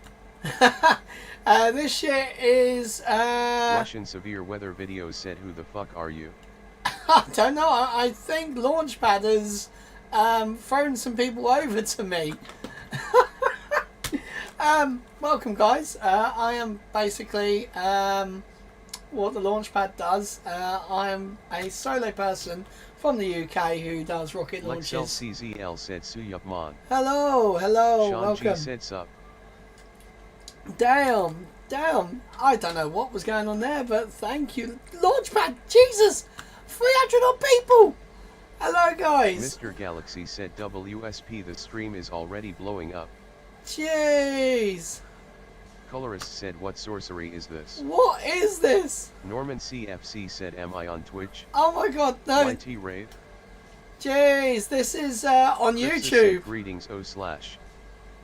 This shit is Russian severe weather videos said, who the fuck are you? I don't know. I think Launchpad has thrown some people over to me. Welcome, guys. I am basically what the Launchpad does. I am a solo person from the UK who does rocket Lexel launches. CZL said Suyupman. Hello, hello, Sean G welcome. said sup. Damn. I don't know what was going on there, but thank you. Launchpad, Jesus! 300 odd people! Hello, guys. Mr. Galaxy said WSP, the stream is already blowing up. Jeez. Colorist said, what sorcery is this? What is this? Norman CFC said, am I on Twitch? Oh my god, no. YT Rave? Jeez, this is on Crixus YouTube. said, greetings O/.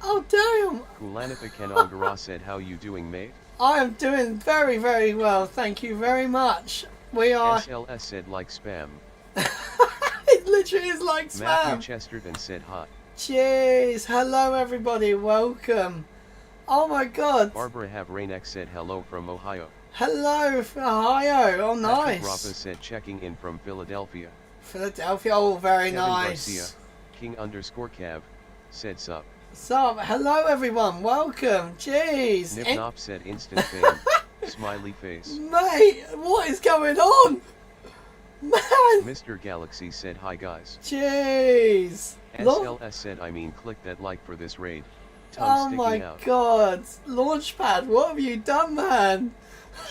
Oh, damn. Kulanitha Kanangara said, how you doing, mate? I am doing very, very well. Thank you very much. We are... SLS said, like spam. It literally is like Matthew spam. Chesterton said, hot. Jeez. Hello, everybody. Welcome. Oh, my God. Barbara Havrainek said, hello from Ohio. Hello from Ohio. Oh, Patrick nice. Rappa said, checking in from Philadelphia. Philadelphia. Oh, very Kevin nice. Garcia, King_Cav, said sup. So, hello, everyone. Welcome. Jeez. Nip Nop said, instant fame. Smiley face. Mate, what is going on? Man. Mr. Galaxy said, hi guys. Jeez. SLS said, I mean, click that like for this raid. Tongue Oh sticking my out. god. Launchpad, what have you done, man?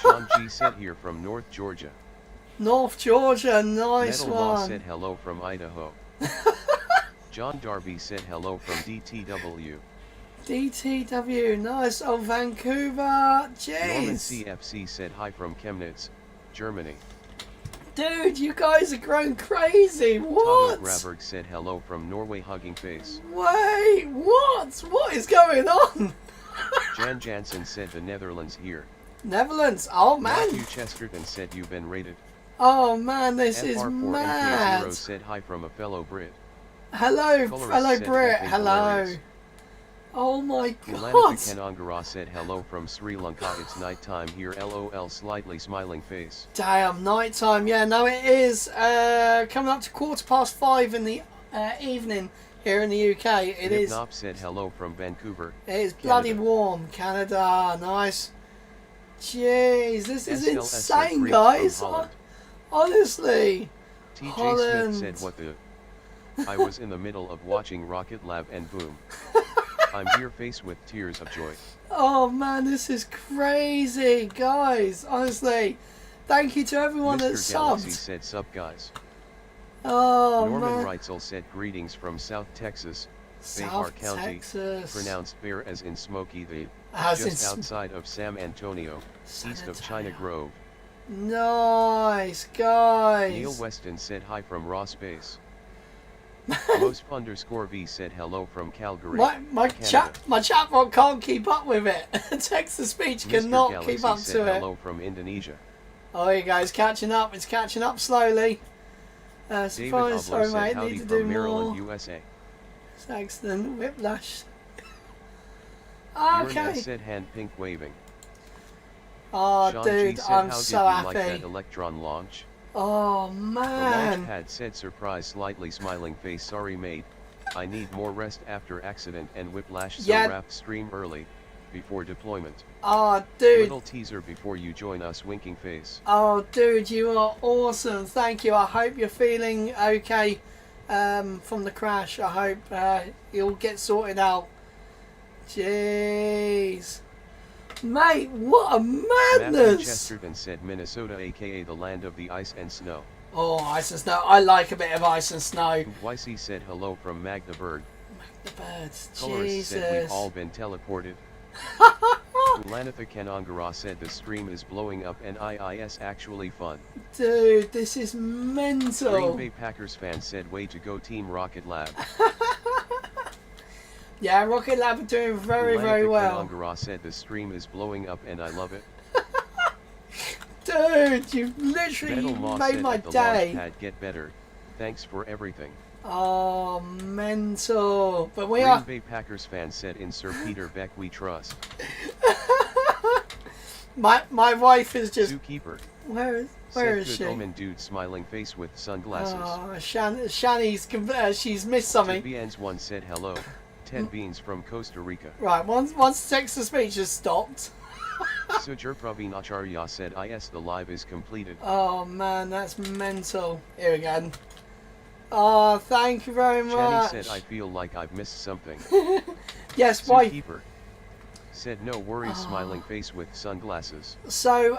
Sean G said, here from North Georgia. North Georgia, nice Metal Law one. said, hello from Idaho. John Darby said, hello from DTW. DTW, nice. Oh, Vancouver. Norman Jeez. CFC said, hi from Chemnitz, Germany. Dude, you guys are growing crazy. Tato What? Graberg said, hello from Norway, hugging face. Wait, what? What is going on? Jan Jansen said, the Netherlands here. Netherlands. Oh, Matthew man. Chesterton said, you've been rated. Oh, man, this is FR4 mad. MK0 said, hi from a fellow Brit. Hello, Colorist fellow said, Brit. "Effing Hello. hilarious." Oh, my Kulanitha God. Kanangara said, hello from Sri Lanka, it's nighttime here, lol, slightly smiling face. Damn, night time. Yeah, no, it is coming up to 5:15 in the evening here in the UK. It is. Nip Nop said, hello from Vancouver. It is bloody Canada. warm. Canada, nice. Jeez, this is SLS said, insane, "Great guys. from Holland." Honestly. TJ Holland. Smith said, what the... I was in the middle of watching Rocket Lab and boom. I'm here faced with tears of joy. Oh man, this is crazy, guys. Honestly, thank you to everyone that Mr. Galaxy subbed. said, sup guys. Oh Norman man. Reitzel said, greetings from South Texas, Behar South County, Texas. pronounced Bear as in Smoky the, As in just Sm- outside of San Antonio, San east of China Antonio. Grove. Nice, guys. Neil Weston said hi from Raw Space. Most_V said hello from Calgary. My chat bot can't keep up with it. Text to speech Mr. cannot Galaxy keep up said to it. hello from Indonesia. Oh, here you go. It's catching up. It's catching up slowly. David Surprise, Oblo sorry, said mate. howdy Need to from do Maryland, more. USA. It's excellent. Whiplash. Urine Okay. S said hand pink waving. Oh, Sean G dude, said, I'm how so did you happy. like that Electron launch? Oh, The man. launchpad said surprise, slightly smiling face, sorry mate. I need more rest after accident and whiplash, so Yeah. wrap stream early, before deployment. Oh, dude. Little teaser before you join us, winking face. Oh, dude, you are awesome. Thank you. I hope you're feeling okay from the crash. I hope you'll get sorted out. Jeez. Mate, what a Matthew madness. Chesterton said Minnesota aka the land of the ice and snow. Oh, ice and snow. I like a bit of ice and snow. YC said hello from Magdeburg. The birds. Colorist said we've Jesus. all been teleported. Lanitha Kanangara said the stream is blowing up and IIS actually fun. Dude, this is Green mental. Bay Packers fan said way to go Team Rocket Lab. Yeah, Rocket Lab are doing very, very Lanitha well. Kanangara said the stream is blowing up and I love it. Dude, you've literally Metal Moss made said my at the day. launchpad get better. Thanks for everything. Oh, mental. But we Green are... Bay Packers fan said in Sir Peter Beck we trust. My wife is just... Zookeeper. Where is Said she? good omen dude smiling face with sunglasses. Oh, Shani's she's missed something. TBNs1 said hello. 10 beans from Costa Rica. Right, once text to speech has stopped. Sujur Praveen Acharya said the live is completed. Oh man, that's mental. Here we go. Oh, thank you very Chani much. said I feel like I've missed something. Yes, wife. Zookeeper said no worries smiling face with sunglasses. So,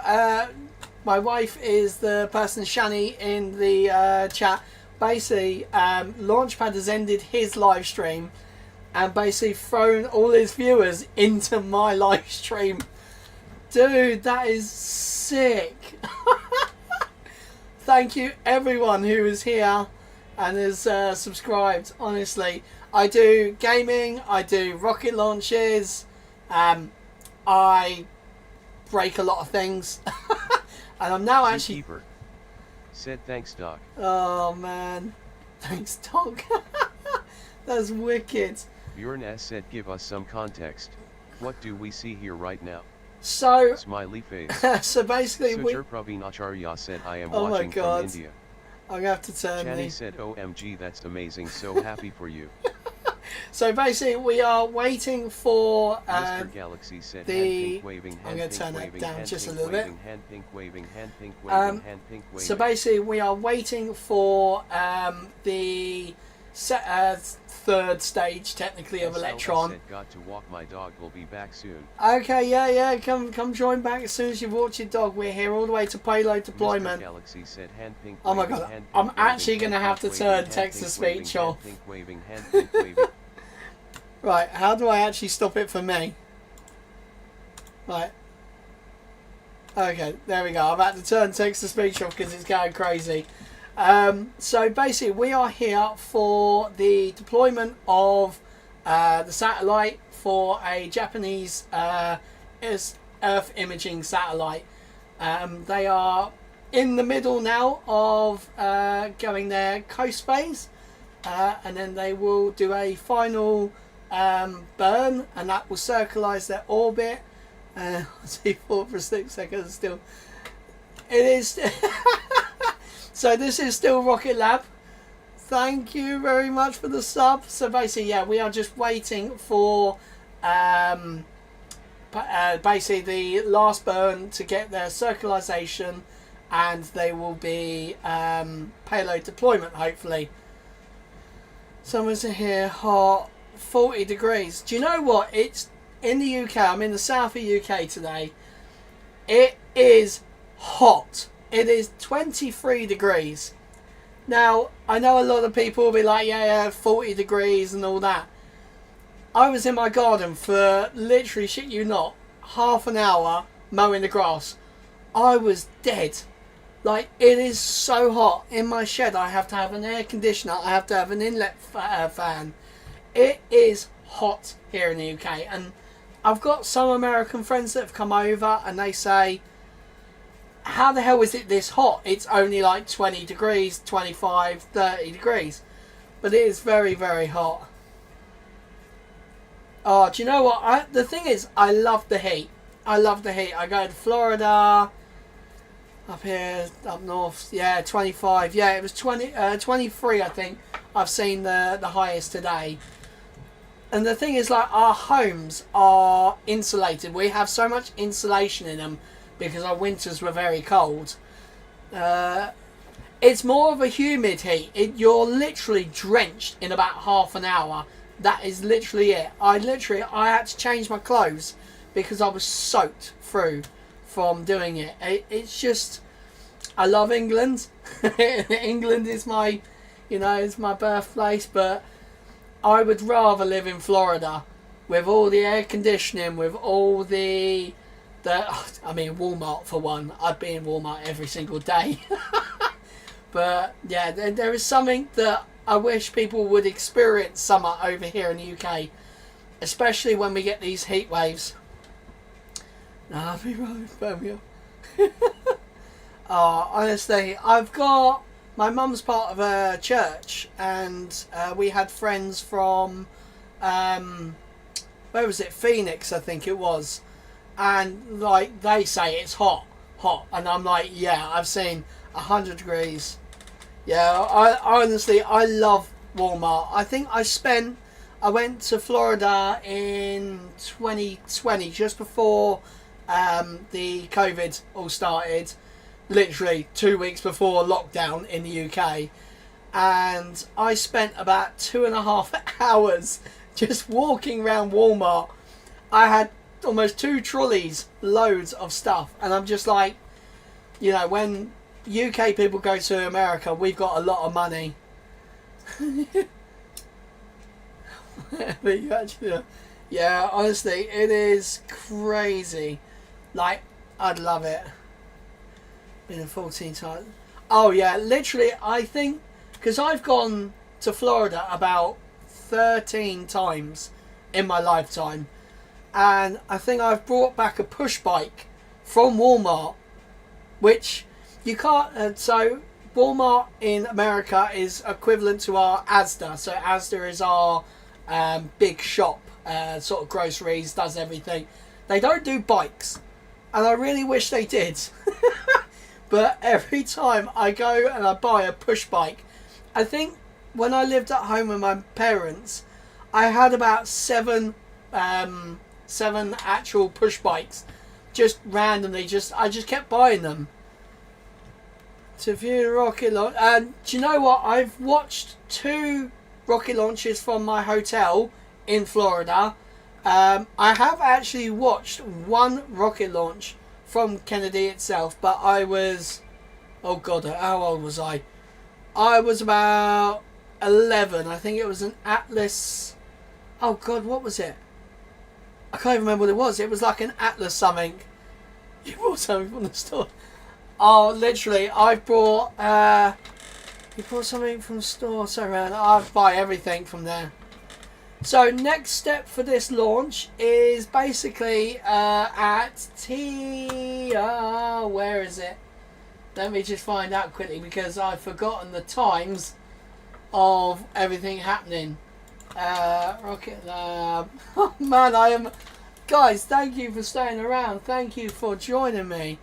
my wife is the person, Shani, in the chat. Basically, Launchpad has ended his live stream and basically thrown all his viewers into my live stream. Dude, that is sick. Thank you everyone who is here and has subscribed. Honestly, I do gaming, I do rocket launches, I break a lot of things. And I'm now actually... Zookeeper said thanks Doc. Oh man, thanks Doc. That's wicked. Bjorn S said give us some context. What do we see here right now? So Smiley face. so basically Sujur Praveen Acharya said I am Oh my watching God. from India. I'm gonna have to turn Chani the... said OMG that's amazing, so happy for you. So basically we are waiting for Mr. Galaxy said the- hand pink waving, I'm hand gonna pink turn that waving, down hand just a pink little bit. waving, hand pink waving, hand pink waving, hand pink waving. so basically we are waiting for the third stage technically of SL Electron. said got to walk my dog, will be back soon. Okay, yeah, come join back as soon as you've walked your dog. We're here all the way to payload Mr. deployment. Galaxy said hand pink Oh my waving, God, hand I'm pink actually waving, gonna hand have to pink turn waving, hand text-to-speech pink waving, off. Hand pink waving, hand pink waving. Right, how do I actually stop it for me? Right. Okay, there we go. I've had to turn text-to-speech off because it's going crazy. So basically, we are here for the deployment of the satellite for a Japanese Earth imaging satellite. They are in the middle now of going their coast phase, and then they will do a final burn, and that will circularize their orbit. I see 4 for 6 seconds still. It is. So this is still Rocket Lab. Thank you very much for the sub. So basically, yeah, we are just waiting for basically the last burn to get their circularization, and they will be payload deployment hopefully. Someone's in here hot, 40 degrees. Do you know what? It's in the UK. I'm in the south of UK today. It is hot. It is 23 degrees. Now, I know a lot of people will be like, yeah, 40 degrees and all that. I was in my garden for literally, shit you not, half an hour mowing the grass. I was dead. Like, it is so hot. In my shed, I have to have an air conditioner. I have to have an inlet fan. It is hot here in the UK. And I've got some American friends that have come over and they say, how the hell is it this hot? It's only like 20 degrees, 25, 30 degrees. But it is very, very hot. Oh, do you know what? The thing is, I love the heat. I love the heat. I go to Florida, up here, up north. Yeah, 25. Yeah, it was 23, I think. I've seen the highest today. And the thing is, like, our homes are insulated. We have so much insulation in them because our winters were very cold. It's more of a humid heat. You're literally drenched in about half an hour. That is literally it. I had to change my clothes because I was soaked through from doing it. It's just, I love England. England is my, it's my birthplace, but I would rather live in Florida with all the air conditioning, with all the Walmart for one. I'd be in Walmart every single day. But yeah, there is something that I wish people would experience summer over here in the UK, especially when we get these heat waves. I'll be right, Birmingham. Honestly, I've got my mum's part of a church, and we had friends from where was it? Phoenix, I think it was. and like they say it's hot, and I'm like, yeah, I've seen 100 degrees. Yeah, I honestly, I love Walmart. I think I went to Florida in 2020, just before the COVID all started, literally 2 weeks before lockdown in the UK, and I spent about 2.5 hours just walking around Walmart. I had almost 2 trolleys loads of stuff, and I'm just like, you know, when UK people go to America, we've got a lot of money. But you actually, yeah, honestly, it is crazy. Like, I'd love it. Been 14 times. Oh yeah, literally, I think, because I've gone to Florida about 13 times in my lifetime, and I think I've brought back a push bike from Walmart, which you can't. So Walmart in America is equivalent to our Asda. So Asda is our big shop, sort of groceries, does everything. They don't do bikes, and I really wish they did. But every time I go and I buy a push bike, I think when I lived at home with my parents, I had about seven actual push bikes, just randomly. I just kept buying them to view the rocket launch. And do you know what? I've watched 2 rocket launches from my hotel in Florida. I have actually watched 1 rocket launch from Kennedy itself, but I was, oh god, how old was I? I was about 11. I think it was an Atlas. Oh god, what was it? I can't even remember what it was. It was like an Atlas something. You bought something from the store. Oh, literally, I bought. You bought something from the store. So around, I buy everything from there. So next step for this launch is basically at where is it? Let me just find out quickly, because I've forgotten the times of everything happening. Rocket Lab. Oh man, I am. Guys, thank you for staying around. Thank you for joining me.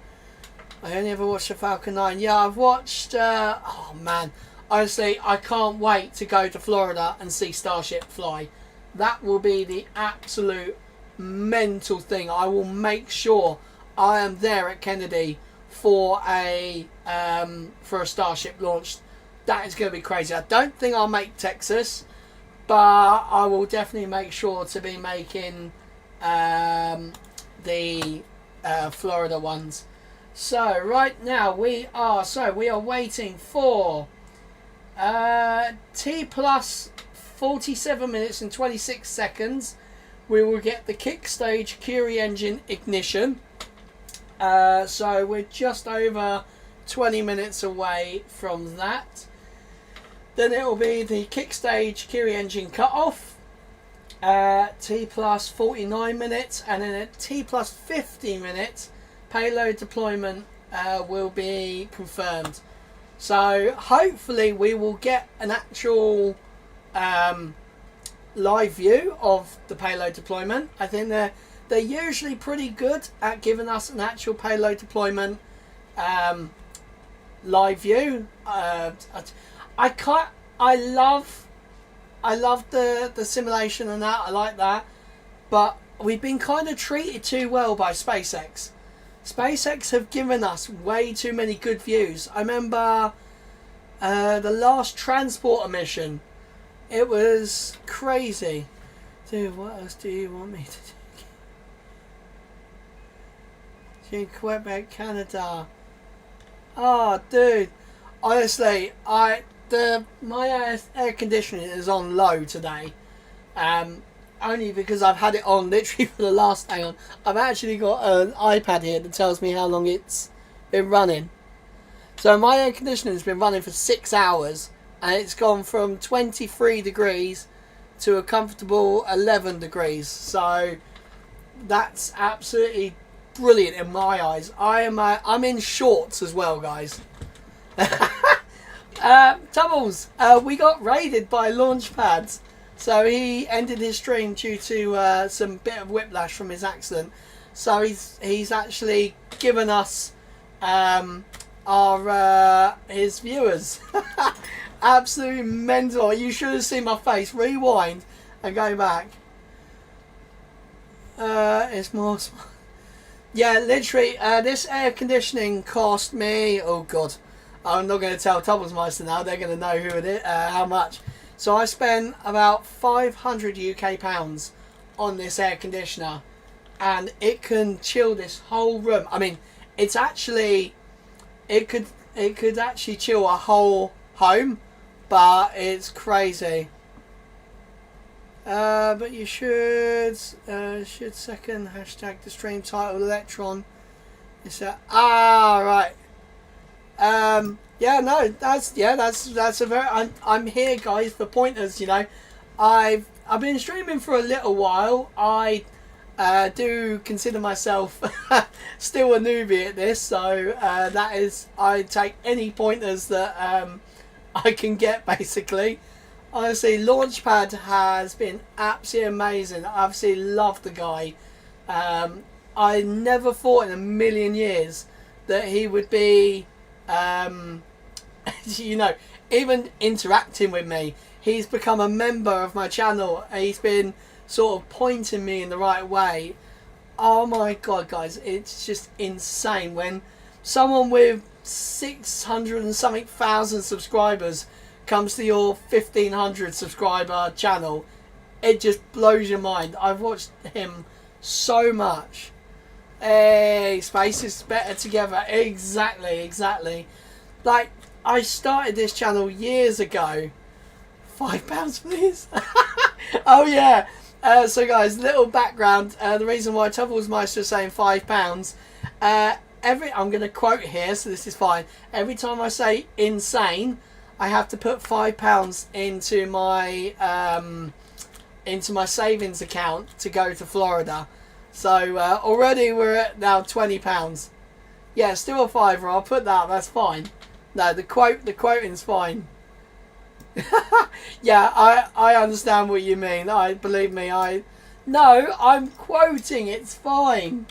I only ever watched the Falcon 9. Yeah, I've watched. Oh man, honestly, I can't wait to go to Florida and see Starship fly. That will be the absolute mental thing. I will make sure I am there at Kennedy for a Starship launch. That is going to be crazy. I don't think I'll make Texas, but I will definitely make sure to be making the Florida ones. So right now we are waiting for T plus 47 minutes and 26 seconds. We will get the kick stage Curie engine ignition. So we're just over 20 minutes away from that. Then it will be the kick stage Curie engine cut off. T plus 49 minutes, and then at T plus 50 minutes, payload deployment will be confirmed. So hopefully we will get an actual live view of the payload deployment. I think they're usually pretty good at giving us an actual payload deployment live view. I love the simulation and that. I like that, but we've been kind of treated too well by SpaceX. SpaceX have given us way too many good views. I remember the last transporter mission. It was crazy. Dude, what else do you want me to do? Quebec, Canada. Oh, dude. Honestly, my air conditioning is on low today. Only because I've had it on literally for the last. Hang on. I've actually got an iPad here that tells me how long it's been running. So my air conditioning has been running for 6 hours, and it's gone from 23 degrees to a comfortable 11 degrees. So that's absolutely brilliant in my eyes. I'm in shorts as well, guys. Tubbles, we got raided by launch pads. So he ended his stream due to some bit of whiplash from his accident. So he's actually given us his viewers. Absolutely mental. You should have seen my face. Rewind and go back. It's more. Yeah, literally, this air conditioning cost me. Oh God, I'm not going to tell Tubblesmeister now. They're going to know who it is, how much. So I spent about 500 UK pounds on this air conditioner, and it can chill this whole room. I mean, it's actually, it could actually chill a whole home, but it's crazy. But you should second hashtag the stream title Electron. It's right. Yeah, no, that's a very. I'm here, guys, for pointers. You know, I've been streaming for a little while. I do consider myself still a newbie at this, so that is, I take any pointers that I can get, basically. Honestly, Launchpad has been absolutely amazing. I absolutely love the guy. I never thought in a million years that he would be, you know, even interacting with me. He's become a member of my channel. He's been sort of pointing me in the right way. Oh my God, guys, it's just insane when someone with 600 and something thousand subscribers comes to your 1500 subscriber channel. It just blows your mind. I've watched him so much. Hey, space is better together. Exactly. Like, I started this channel years ago. £5 please. Oh yeah. So guys, little background. The reason why Tubblesmeister is saying £5. I'm going to quote here, so this is fine. Every time I say insane, I have to put £5 into my savings account to go to Florida. So already we're at now £20. Yeah, still a fiver. I'll put that. That's fine. No, the quoting's fine. Yeah, I understand what you mean. Believe me. I'm quoting. It's fine.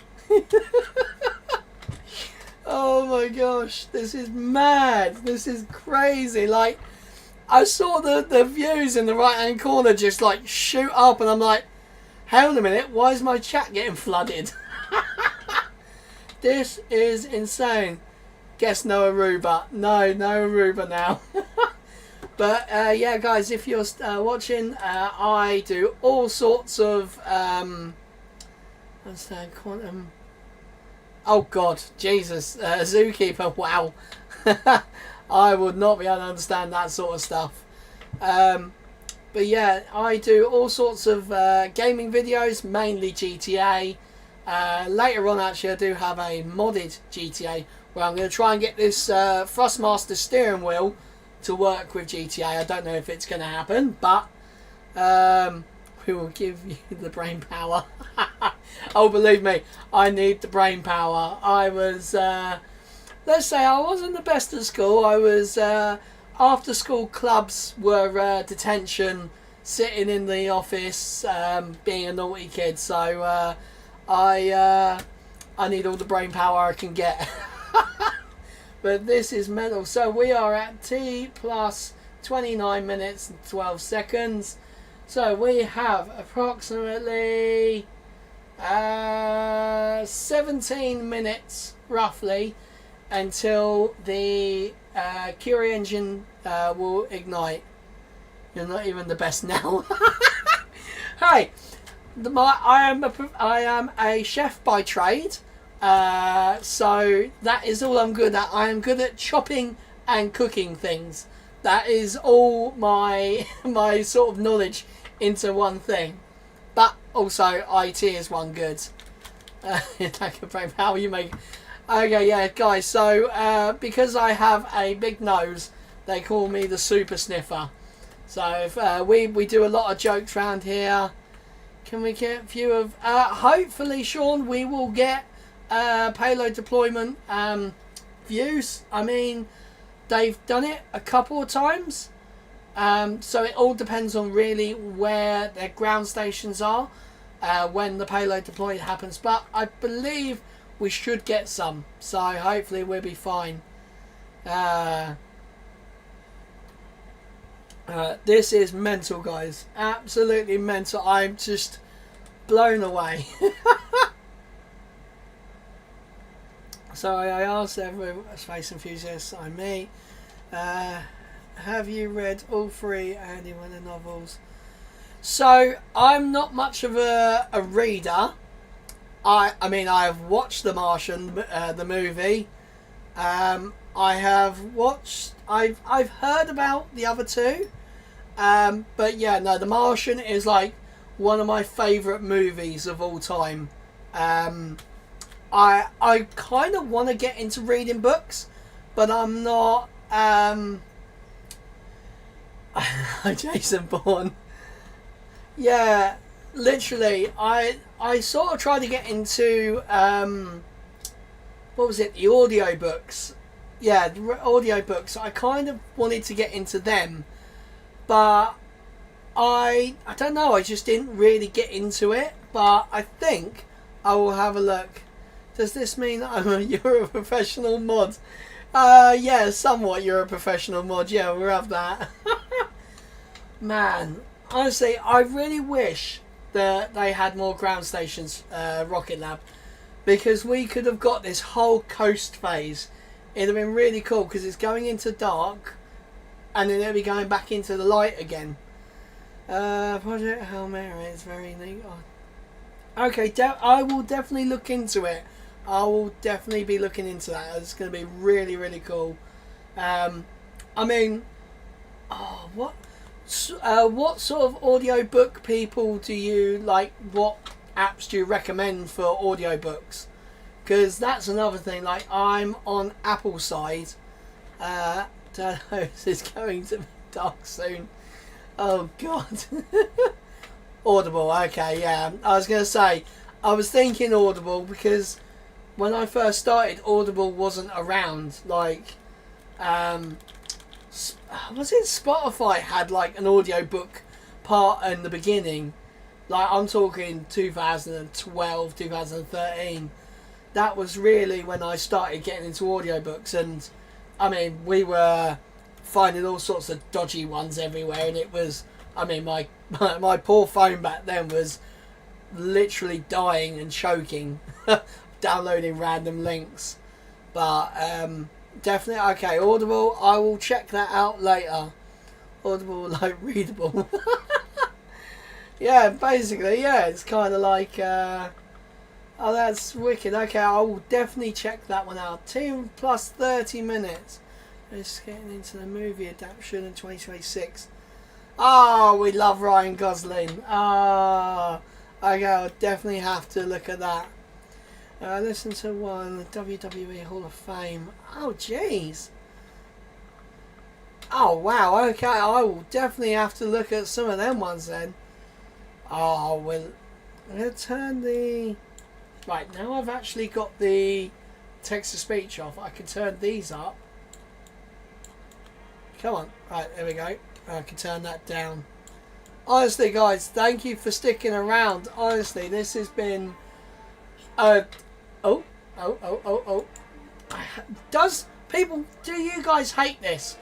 Oh my gosh, this is mad. This is crazy. Like, I saw the views in the right hand corner just like shoot up, and I'm like, hold on a minute, why is my chat getting flooded? This is insane. Guess no Aruba. No Aruba now. But yeah, guys, if you're watching, I do all sorts of what's that, quantum? Oh God, Jesus, Zookeeper, wow. I would not be able to understand that sort of stuff. But yeah, I do all sorts of gaming videos, mainly GTA. Later on, actually, I do have a modded GTA where I'm going to try and get this Thrustmaster steering wheel to work with GTA. I don't know if it's going to happen, but we will give you the brain power. Oh, believe me, I need the brain power. I was, let's say I wasn't the best at school. I was, after school clubs were detention, sitting in the office, being a naughty kid. So I need all the brain power I can get. But this is mental. So we are at T plus 29 minutes and 12 seconds. So we have approximately 17 minutes roughly until the Curie engine will ignite. You're not even the best now. Hey, I am a chef by trade, so that is all I'm good at. I am good at chopping and cooking things. That is all my sort of knowledge into one thing. But also IT is one good. How you make? Okay, yeah, guys. So because I have a big nose, they call me the super sniffer. So if we do a lot of jokes around here. Can we get a few of? Hopefully, Sean, we will get payload deployment views. I mean, they've done it a couple of times. So it all depends on really where their ground stations are. when the payload deploy happens, but I believe we should get some, so hopefully we'll be fine. This is mental, guys, absolutely mental. I'm just blown away. So I asked every space enthusiast I meet, have you read all 3 Andy Weller novels? So I'm not much of a reader. I mean, I've watched The Martian, the movie. I've heard about the other 2. But yeah, no, The Martian is like one of my favourite movies of all time. I kind of want to get into reading books, but I'm not. Jason Bourne. Yeah, literally, I sort of tried to get into what was it? The audio books. Yeah, the audio books. I kind of wanted to get into them, but I don't know. I just didn't really get into it. But I think I will have a look. Does this mean you're a professional mod? Yeah, somewhat you're a professional mod. Yeah, we'll have that. Man, honestly, I really wish that they had more ground stations, Rocket Lab, because we could have got this whole coast phase. It'd have been really cool because it's going into dark and then it'll be going back into the light again. Project Hail Mary is very neat. Oh. Okay, I will definitely look into it. I will definitely be looking into that. It's going to be really, really cool. I mean, what sort of audiobook people do you like? What apps do you recommend for audiobooks? Because that's another thing. Like, I'm on Apple side. Don't know, it's going to be dark soon. Oh God. Audible. Okay, yeah. I was going to say, I was thinking Audible because when I first started, Audible wasn't around. Like, was it Spotify had like an audiobook part in the beginning? Like, I'm talking 2012, 2013. That was really when I started getting into audiobooks, and I mean, we were finding all sorts of dodgy ones everywhere, and it was, I mean, my poor phone back then was literally dying and choking downloading random links. But definitely, okay, Audible, I will check that out later. Audible, like, readable. Yeah, basically, yeah, it's kind of like oh, that's wicked. Okay, I will definitely check that one out. 2 plus 30 minutes. Just getting into the movie adaptation in 2026. Oh, we love Ryan Gosling. Ah, okay, I'll definitely have to look at that. Listen to one, the WWE Hall of Fame. Oh, jeez. Oh, wow, okay, I will definitely have to look at some of them ones then. Oh, well, let's turn the... Right, now I've actually got the text-to-speech off. I can turn these up. Come on. Right, there we go. I can turn that down. Honestly, guys, thank you for sticking around. Honestly, this has been... Oh. Do you guys hate this?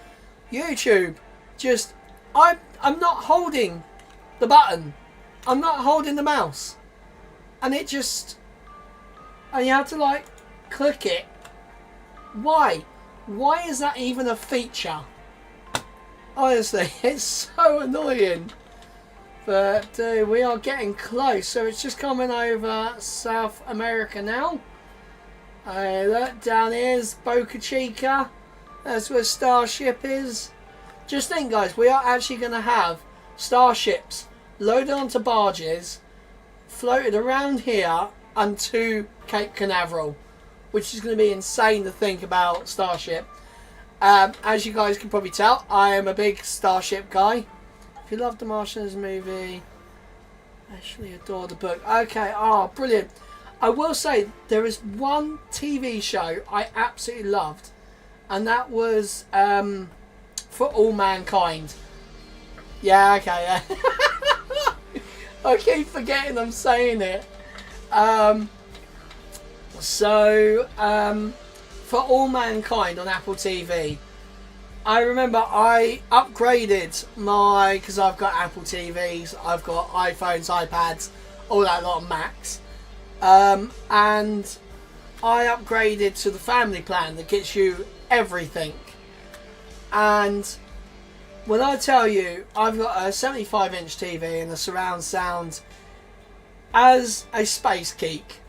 YouTube, just... I'm not holding the button. I'm not holding the mouse. And it just... And you have to, like, click it. Why? Why is that even a feature? Honestly, it's so annoying. But we are getting close. So it's just coming over South America now. Look, down here's Boca Chica. That's where Starship is. Just think, guys, we are actually going to have starships loaded onto barges, floated around here and to Cape Canaveral, which is going to be insane to think about Starship. As you guys can probably tell, I am a big Starship guy. If you love the Martians movie, actually adore the book. Okay, brilliant. I will say there is one TV show I absolutely loved, and that was For All Mankind. Yeah, okay, yeah. I keep forgetting I'm saying it. For All Mankind on Apple TV, I remember I upgraded because I've got Apple TVs, I've got iPhones, iPads, all that lot of Macs, and I upgraded to the family plan that gets you everything. And when I tell you I've got a 75-inch TV and a surround sound as a space geek,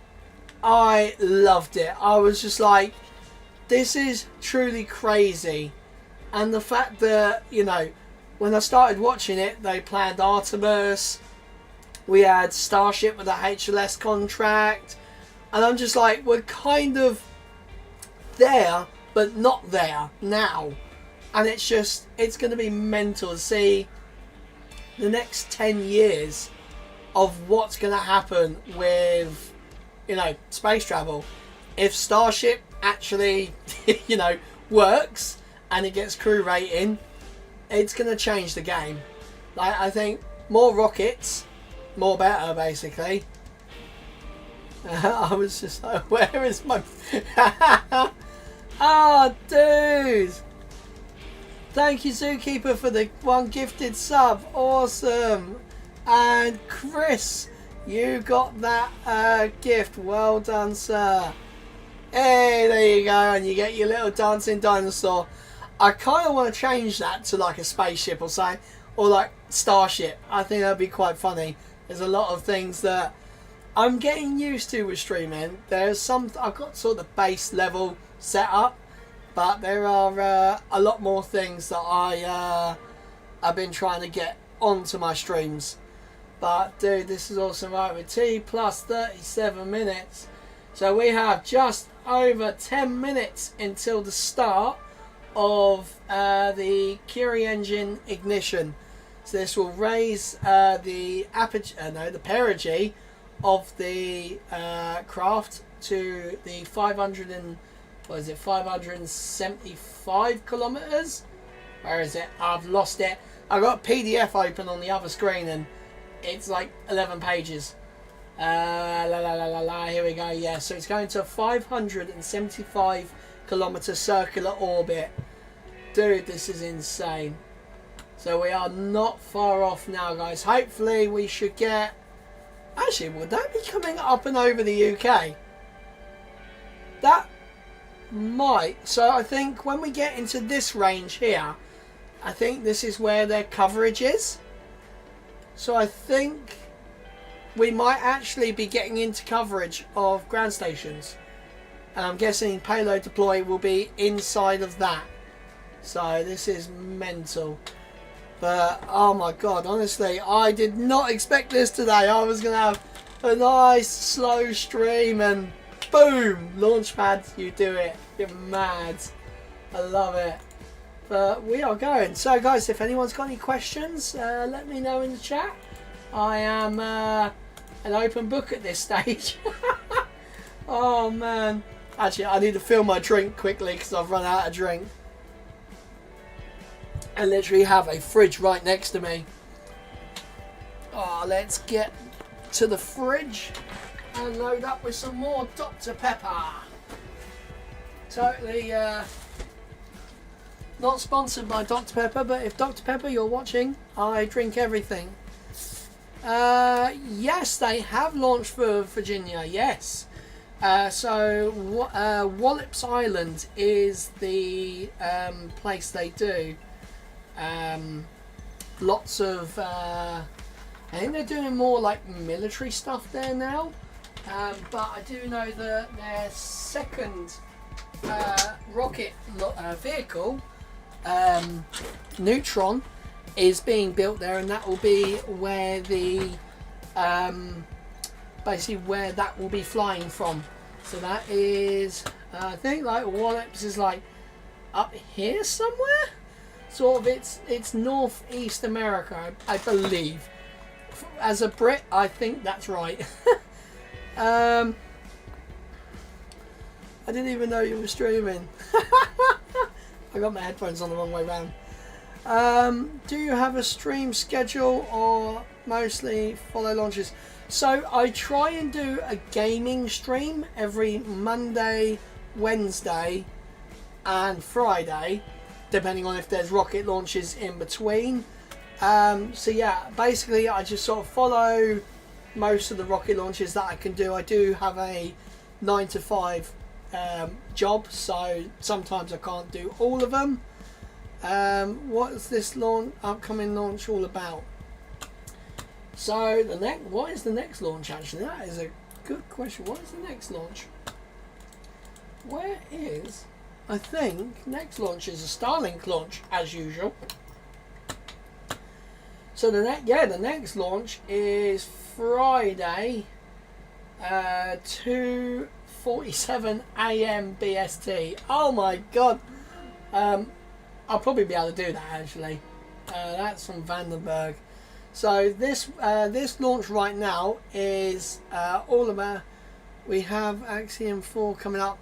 I loved it. I was just like, this is truly crazy. And the fact that, you know, when I started watching it, they planned Artemis, we had Starship with a HLS contract, and I'm just like, we're kind of there, but not there now. And it's going to be mental to see the next 10 years of what's going to happen with, you know, space travel. If Starship actually, you know, works and it gets crew rating, it's going to change the game. Like, I think more rockets, more better, basically. I was just like, where is my... Oh, dude! Thank you, Zookeeper, for the one gifted sub. Awesome. And Chris, you got that gift. Well done, sir. Hey, there you go. And you get your little dancing dinosaur. I kind of want to change that to like a spaceship or something. Or like Starship. I think that'd be quite funny. There's a lot of things that I'm getting used to with streaming. There's some... I've got sort of the base level set up. But there are a lot more things that I've been trying to get onto my streams. But dude, this is awesome. Right, with T plus 37 minutes. So we have just over 10 minutes until the start of the Curie engine ignition. So this will raise the perigee of the craft to the 575 kilometers? Where is it? I've lost it. I've got a PDF open on the other screen and it's like 11 pages. Here we go. Yeah, so it's going to a 575 kilometer circular orbit. Dude, this is insane. So we are not far off now, guys. Hopefully we should get... Actually, would that be coming up and over the UK? That might. So I think when we get into this range here, I think this is where their coverage is. So I think we might actually be getting into coverage of ground stations. And I'm guessing payload deploy will be inside of that. So this is mental. But oh my god, honestly, I did not expect this today. I was going to have a nice slow stream and boom, launchpad, you do it. You're mad. I love it. But we are going. So guys, if anyone's got any questions, let me know in the chat. I am an open book at this stage. Oh man. Actually, I need to fill my drink quickly because I've run out of drink. I literally have a fridge right next to me. Oh, let's get to the fridge and load up with some more Dr. Pepper. Totally not sponsored by Dr. Pepper, but if Dr. Pepper you're watching, I drink everything. Yes, they have launched for Virginia, yes. So Wallops Island is the place they do. Lots of I think they're doing more like military stuff there now, but I do know that their second rocket vehicle, Neutron, is being built there, and that will be where the basically where that will be flying from. So that is I think like Wallops is like up here somewhere. Sort of, it's northeast America, I believe. As a Brit, I think that's right. I didn't even know you were streaming. I got my headphones on the wrong way round. Do you have a stream schedule or mostly follow launches? So I try and do a gaming stream every Monday, Wednesday and Friday, depending on if there's rocket launches in between. So yeah, basically I just sort of follow most of the rocket launches that I can do. I do have a 9 to 5 job, so sometimes I can't do all of them. What is this upcoming launch all about? So what is the next launch actually? That is a good question. What is the next launch? Where is, I think next launch is a Starlink launch as usual. So the next launch is Friday, 2:47 a.m. BST. Oh my god! I'll probably be able to do that actually. That's from Vandenberg. So this launch right now is all about. We have Axiom 4 coming up.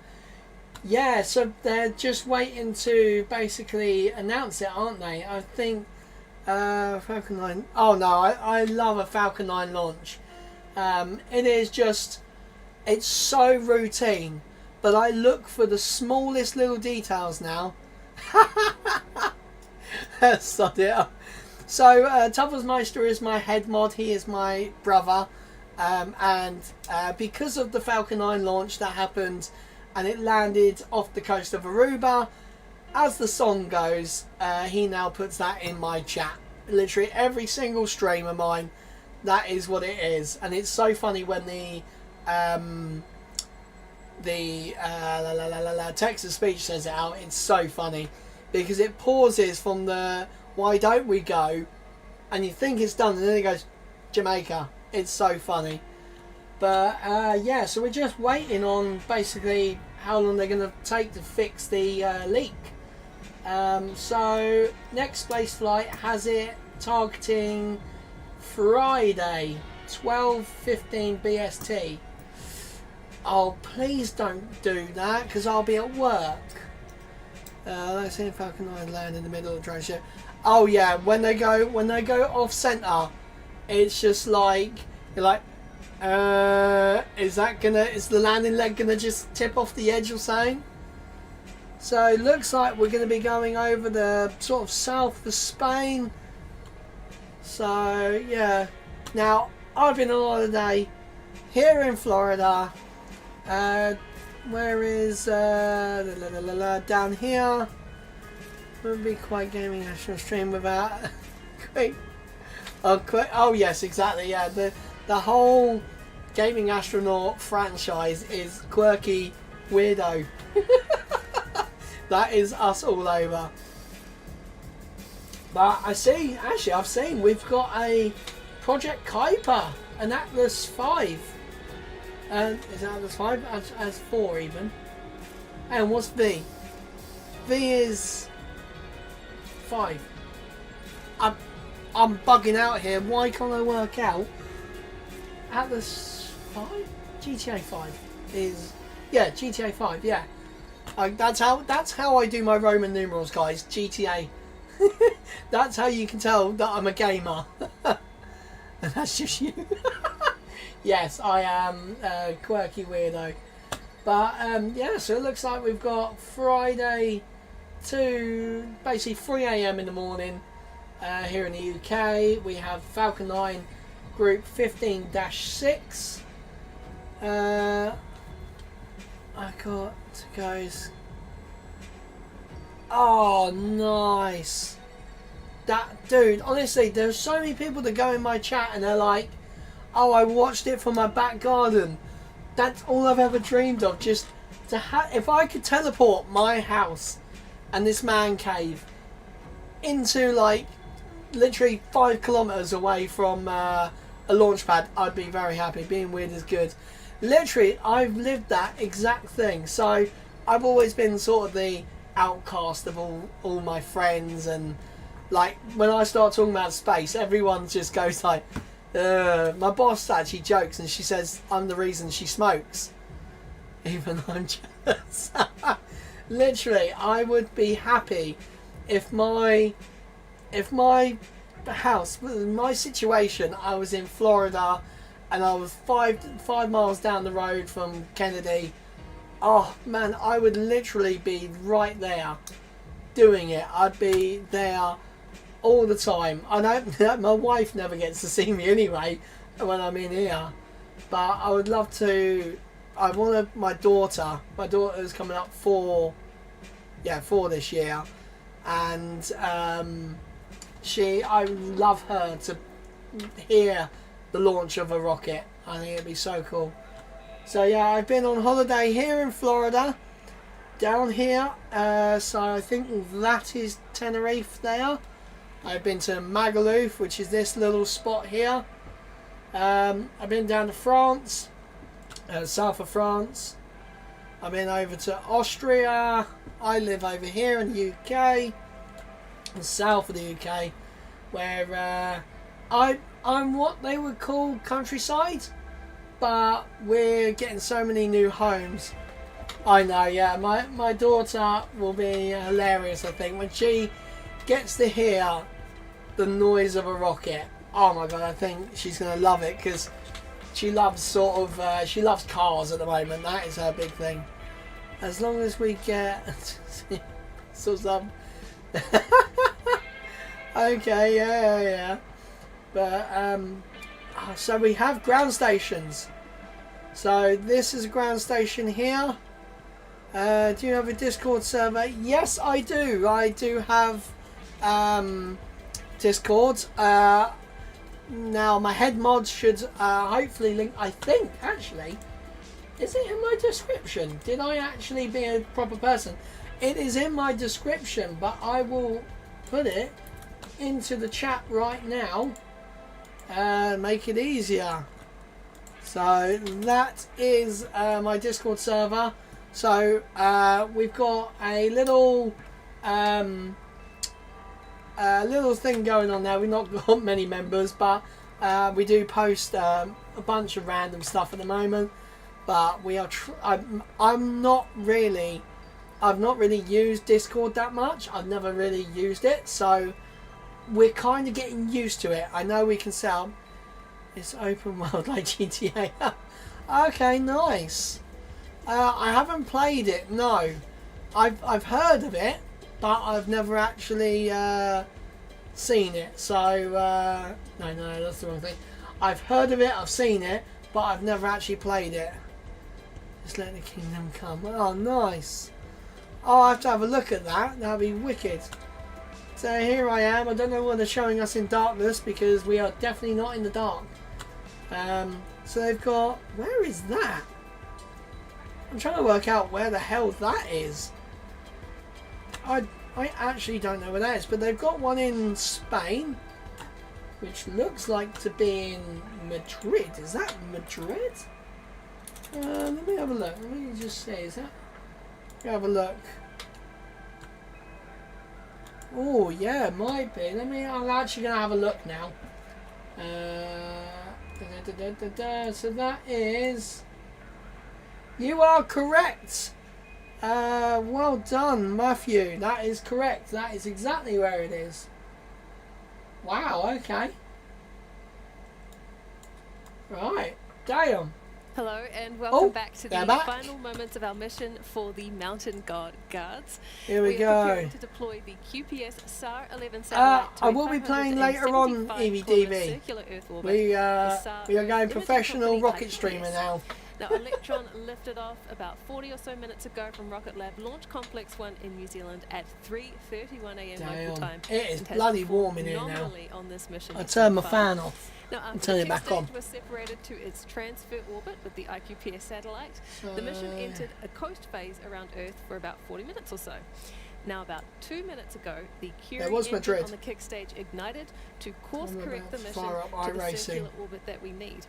Yeah, so they're just waiting to basically announce it, aren't they? I think Falcon 9. Oh no, I love a Falcon 9 launch. It is just, it's so routine, but I look for the smallest little details now. Sod it up. So Tuffelsmeister is my head mod. He is my brother, and because of the Falcon 9 launch that happened, and it landed off the coast of Aruba, as the song goes, he now puts that in my chat. Literally every single stream of mine, that is what it is, and it's so funny when the text-to-speech says it out. It's so funny because it pauses from the "Why don't we go?" and you think it's done, and then it goes Jamaica. It's so funny. But yeah, so we're just waiting on basically how long they're going to take to fix the leak. So next space flight has it targeting Friday, 12:15 BST. Oh, please don't do that because I'll be at work. Let's see if Falcon 9 land in the middle of the drone show. Oh yeah, when they go off center, it's just like you're like, is the landing leg gonna just tip off the edge or something? So it looks like we're gonna be going over the sort of south of Spain. So yeah, now I've been on holiday here in Florida. Where is down here? Would be quite gaming national stream without quick. Oh yes, exactly. Yeah, the whole gaming astronaut franchise is quirky weirdo. That is us all over. But I've seen we've got a Project Kuiper, an Atlas 5. Is it Atlas 5? As 4 even. And what's V? V is 5. I'm bugging out here. Why can't I work out? Atlas 5? GTA 5 is... Yeah, GTA 5, yeah. That's how I do my Roman numerals, guys. GTA. That's how you can tell that I'm a gamer. And that's just you. Yes, I am a quirky weirdo. But yeah, so it looks like we've got Friday to basically 3 AM in the morning here in the UK. We have Falcon 9 Group 15-6. I got, guys. Oh, nice. That dude, honestly, there's so many people that go in my chat and they're like, oh, I watched it from my back garden. That's all I've ever dreamed of. Just to if I could teleport my house and this man cave into like literally 5 kilometers away from a launch pad, I'd be very happy. Being weird is good. Literally, I've lived that exact thing. So I've always been sort of the outcast of all my friends, and like when I start talking about space, everyone just goes like, my boss actually jokes and she says I'm the reason she smokes, even though I'm jealous. Literally, I would be happy if my if my house, my situation, I was in Florida and I was five miles down the road from Kennedy, oh man, I would literally be right there doing it. I'd be there all the time. I know my wife never gets to see me anyway when I'm in here, but I would love to. I want my daughter's coming up for this year, and I would love her to hear the launch of a rocket. I think it'd be so cool. So yeah, I've been on holiday here in Florida, down here, so I think that is Tenerife there. I've been to Magaluf, which is this little spot here. I've been down to France, south of France. I've been over to Austria. I live over here in the UK, south of the UK, where I'm what they would call countryside, but we're getting so many new homes. I know, yeah, my daughter will be hilarious, I think, when she gets to hear the noise of a rocket. Oh my god, I think she's going to love it, because she loves she loves cars at the moment. That is her big thing. As long as we get some okay, yeah. But so we have ground stations. So this is a ground station here. Do you have a Discord server? Yes, I do. I do have Discord. Now my head mod should hopefully link. I think actually, is it in my description? Did I actually be a proper person? It is in my description, but I will put it into the chat right now. Make it easier. So that is my Discord server. So we've got a little thing going on there. We've not got many members, but we do post a bunch of random stuff at the moment. But we are. I've not really used Discord that much. I've never really used it, so we're kind of getting used to it. I know we can sell. It's open world like GTA. Okay, nice. I haven't played it. No, I've heard of it, but I've never actually seen it. So no, that's the wrong thing. I've heard of it. I've seen it, but I've never actually played it. Just let the kingdom come. Oh, nice. Oh, I have to have a look at that. That'd be wicked. So here I am. I don't know why they're showing us in darkness, because we are definitely not in the dark. So they've got... Where is that? I'm trying to work out where the hell that is. I actually don't know where that is, but they've got one in Spain, which looks like to be in Madrid. Is that Madrid? Let me have a look. Let me just see. Is that? Let me have a look. Oh yeah, it might be. I'm actually gonna have a look now. So that is. You are correct. Well done, Matthew. That is correct. That is exactly where it is. Wow. Okay. Right. Damn. Hello and welcome Oh, back to they're the back. final moments of our mission for the Mountain Guards. Here we are go. preparing to deploy the QPS SAR-11 satellite to I a will be playing later on 575 EVDV. circular Earth orbit. We The are SAR going limited professional company rocket IQPS. streamer now. Now, Electron lifted off about 40 or so minutes ago from Rocket Lab Launch Complex 1 in New Zealand at 3:31 a.m. local Damn, time. it is and has bloody performed warm in here now. phenomenally on this mission I so turned my far. fan off. Now, after turn the it back stage on. was separated to its transfer orbit with the IQPS satellite, the mission yeah. entered a coast phase around Earth for about 40 minutes or so. Now, about 2 minutes ago, the Curie was engine Madrid. on the kick stage ignited to course I'm correct the about to mission fire up to the iRacing. circular orbit that we need.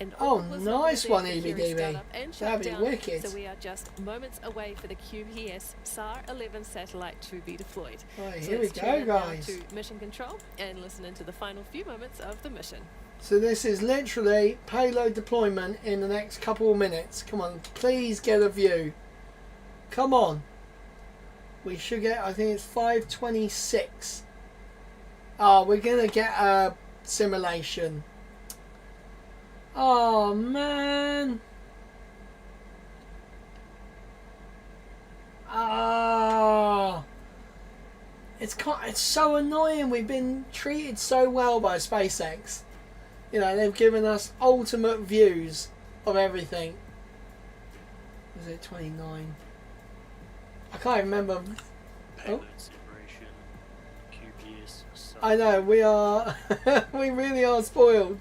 And Oh, all was well nice prepared one, for Curie EVDV. startup and That'd be shutdown, wicked. So we are just moments away for the QPS SAR-11 satellite to be deployed. Right, So here we let's go, tune in now guys. to mission control and listen into the final few moments of the mission. So this is literally payload deployment in the next couple of minutes. Come on, please get a view. Come on. We should get, I think it's 5:26. Oh, we're gonna get a simulation. Oh man. Ah. It's so annoying. We've been treated so well by SpaceX. You know, they've given us ultimate views of everything. Was it 29? I can't remember. Payload separation, QPS. I know, we are we really are spoiled.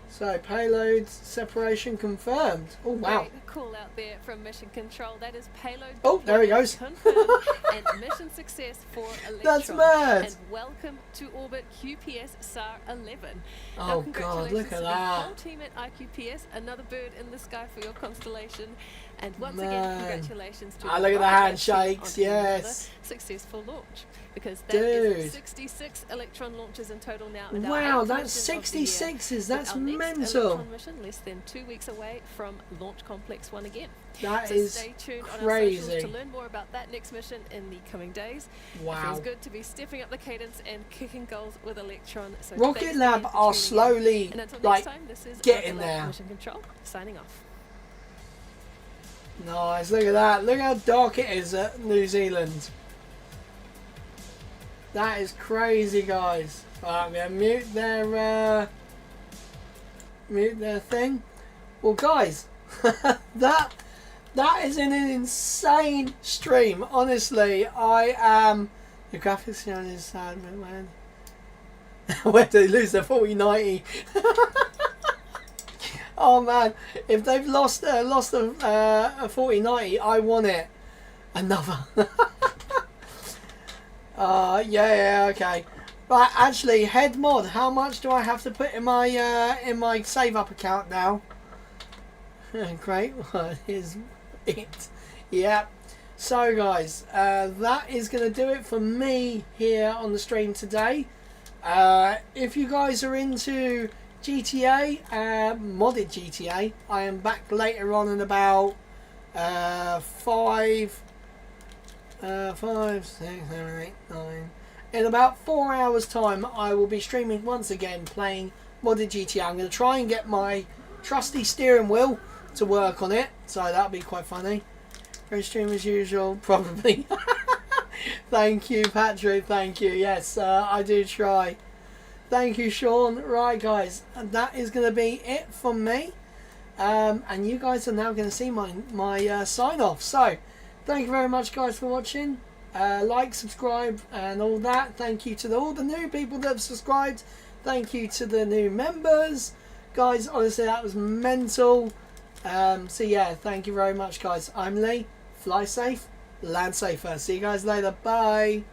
So payload separation confirmed. Oh wow. Great call out there from Mission Control. That is payload. Oh, there he goes. Confirmed and mission success for Electron. That's mad. And welcome to orbit QPS SAR 11. Oh God, look at The that. whole team at IQPS, another bird in the sky for your constellation. And once Man. again, congratulations to Ah, look at the rocket handshakes, team on another yes. successful launch. Because that Dude. is 66 Electron launches in total now. And our Wow, eighth that's mission of the year. 66s. That's Our next mental. Electron mission less than 2 weeks away from Launch Complex 1 again. That So is stay tuned on our crazy. socials to learn more about that next mission in the coming days. It Wow. feels good to be stepping up the cadence and kicking goals with Electron. So Rocket thanks Lab again for are tuning in. slowly And until like next time, this is getting Rocket Lab there. Mission Control signing off. Nice, look at that. Look how dark it is at New Zealand. That is crazy, guys. Right, I'm going to mute their thing. Well, guys, that is an insane stream. Honestly, I am... The graphics on is sad, man. Where do they lose their 4090? Oh man, if they've lost a 4090, I want it. Another. Yeah, okay. Right, actually, head mod. How much do I have to put in my save up account now? Great. What is it? Yeah. So guys, that is going to do it for me here on the stream today. If you guys are into GTA, modded GTA, I am back later on in about 5, 6, 7, 8, 9. In about 4 hours time, I will be streaming once again playing modded GTA. I'm going to try and get my trusty steering wheel to work on it, so that'll be quite funny. Great stream as usual, probably. Thank you, Patrick. Thank you. Yes, I do try. Thank you, Sean. Right, guys, and that is going to be it from me. And you guys are now going to see my sign off. So, thank you very much, guys, for watching. Like, subscribe, and all that. Thank you to all the new people that have subscribed. Thank you to the new members, guys. Honestly, that was mental. So yeah, thank you very much, guys. I'm Lee. Fly safe, land safer. See you guys later. Bye.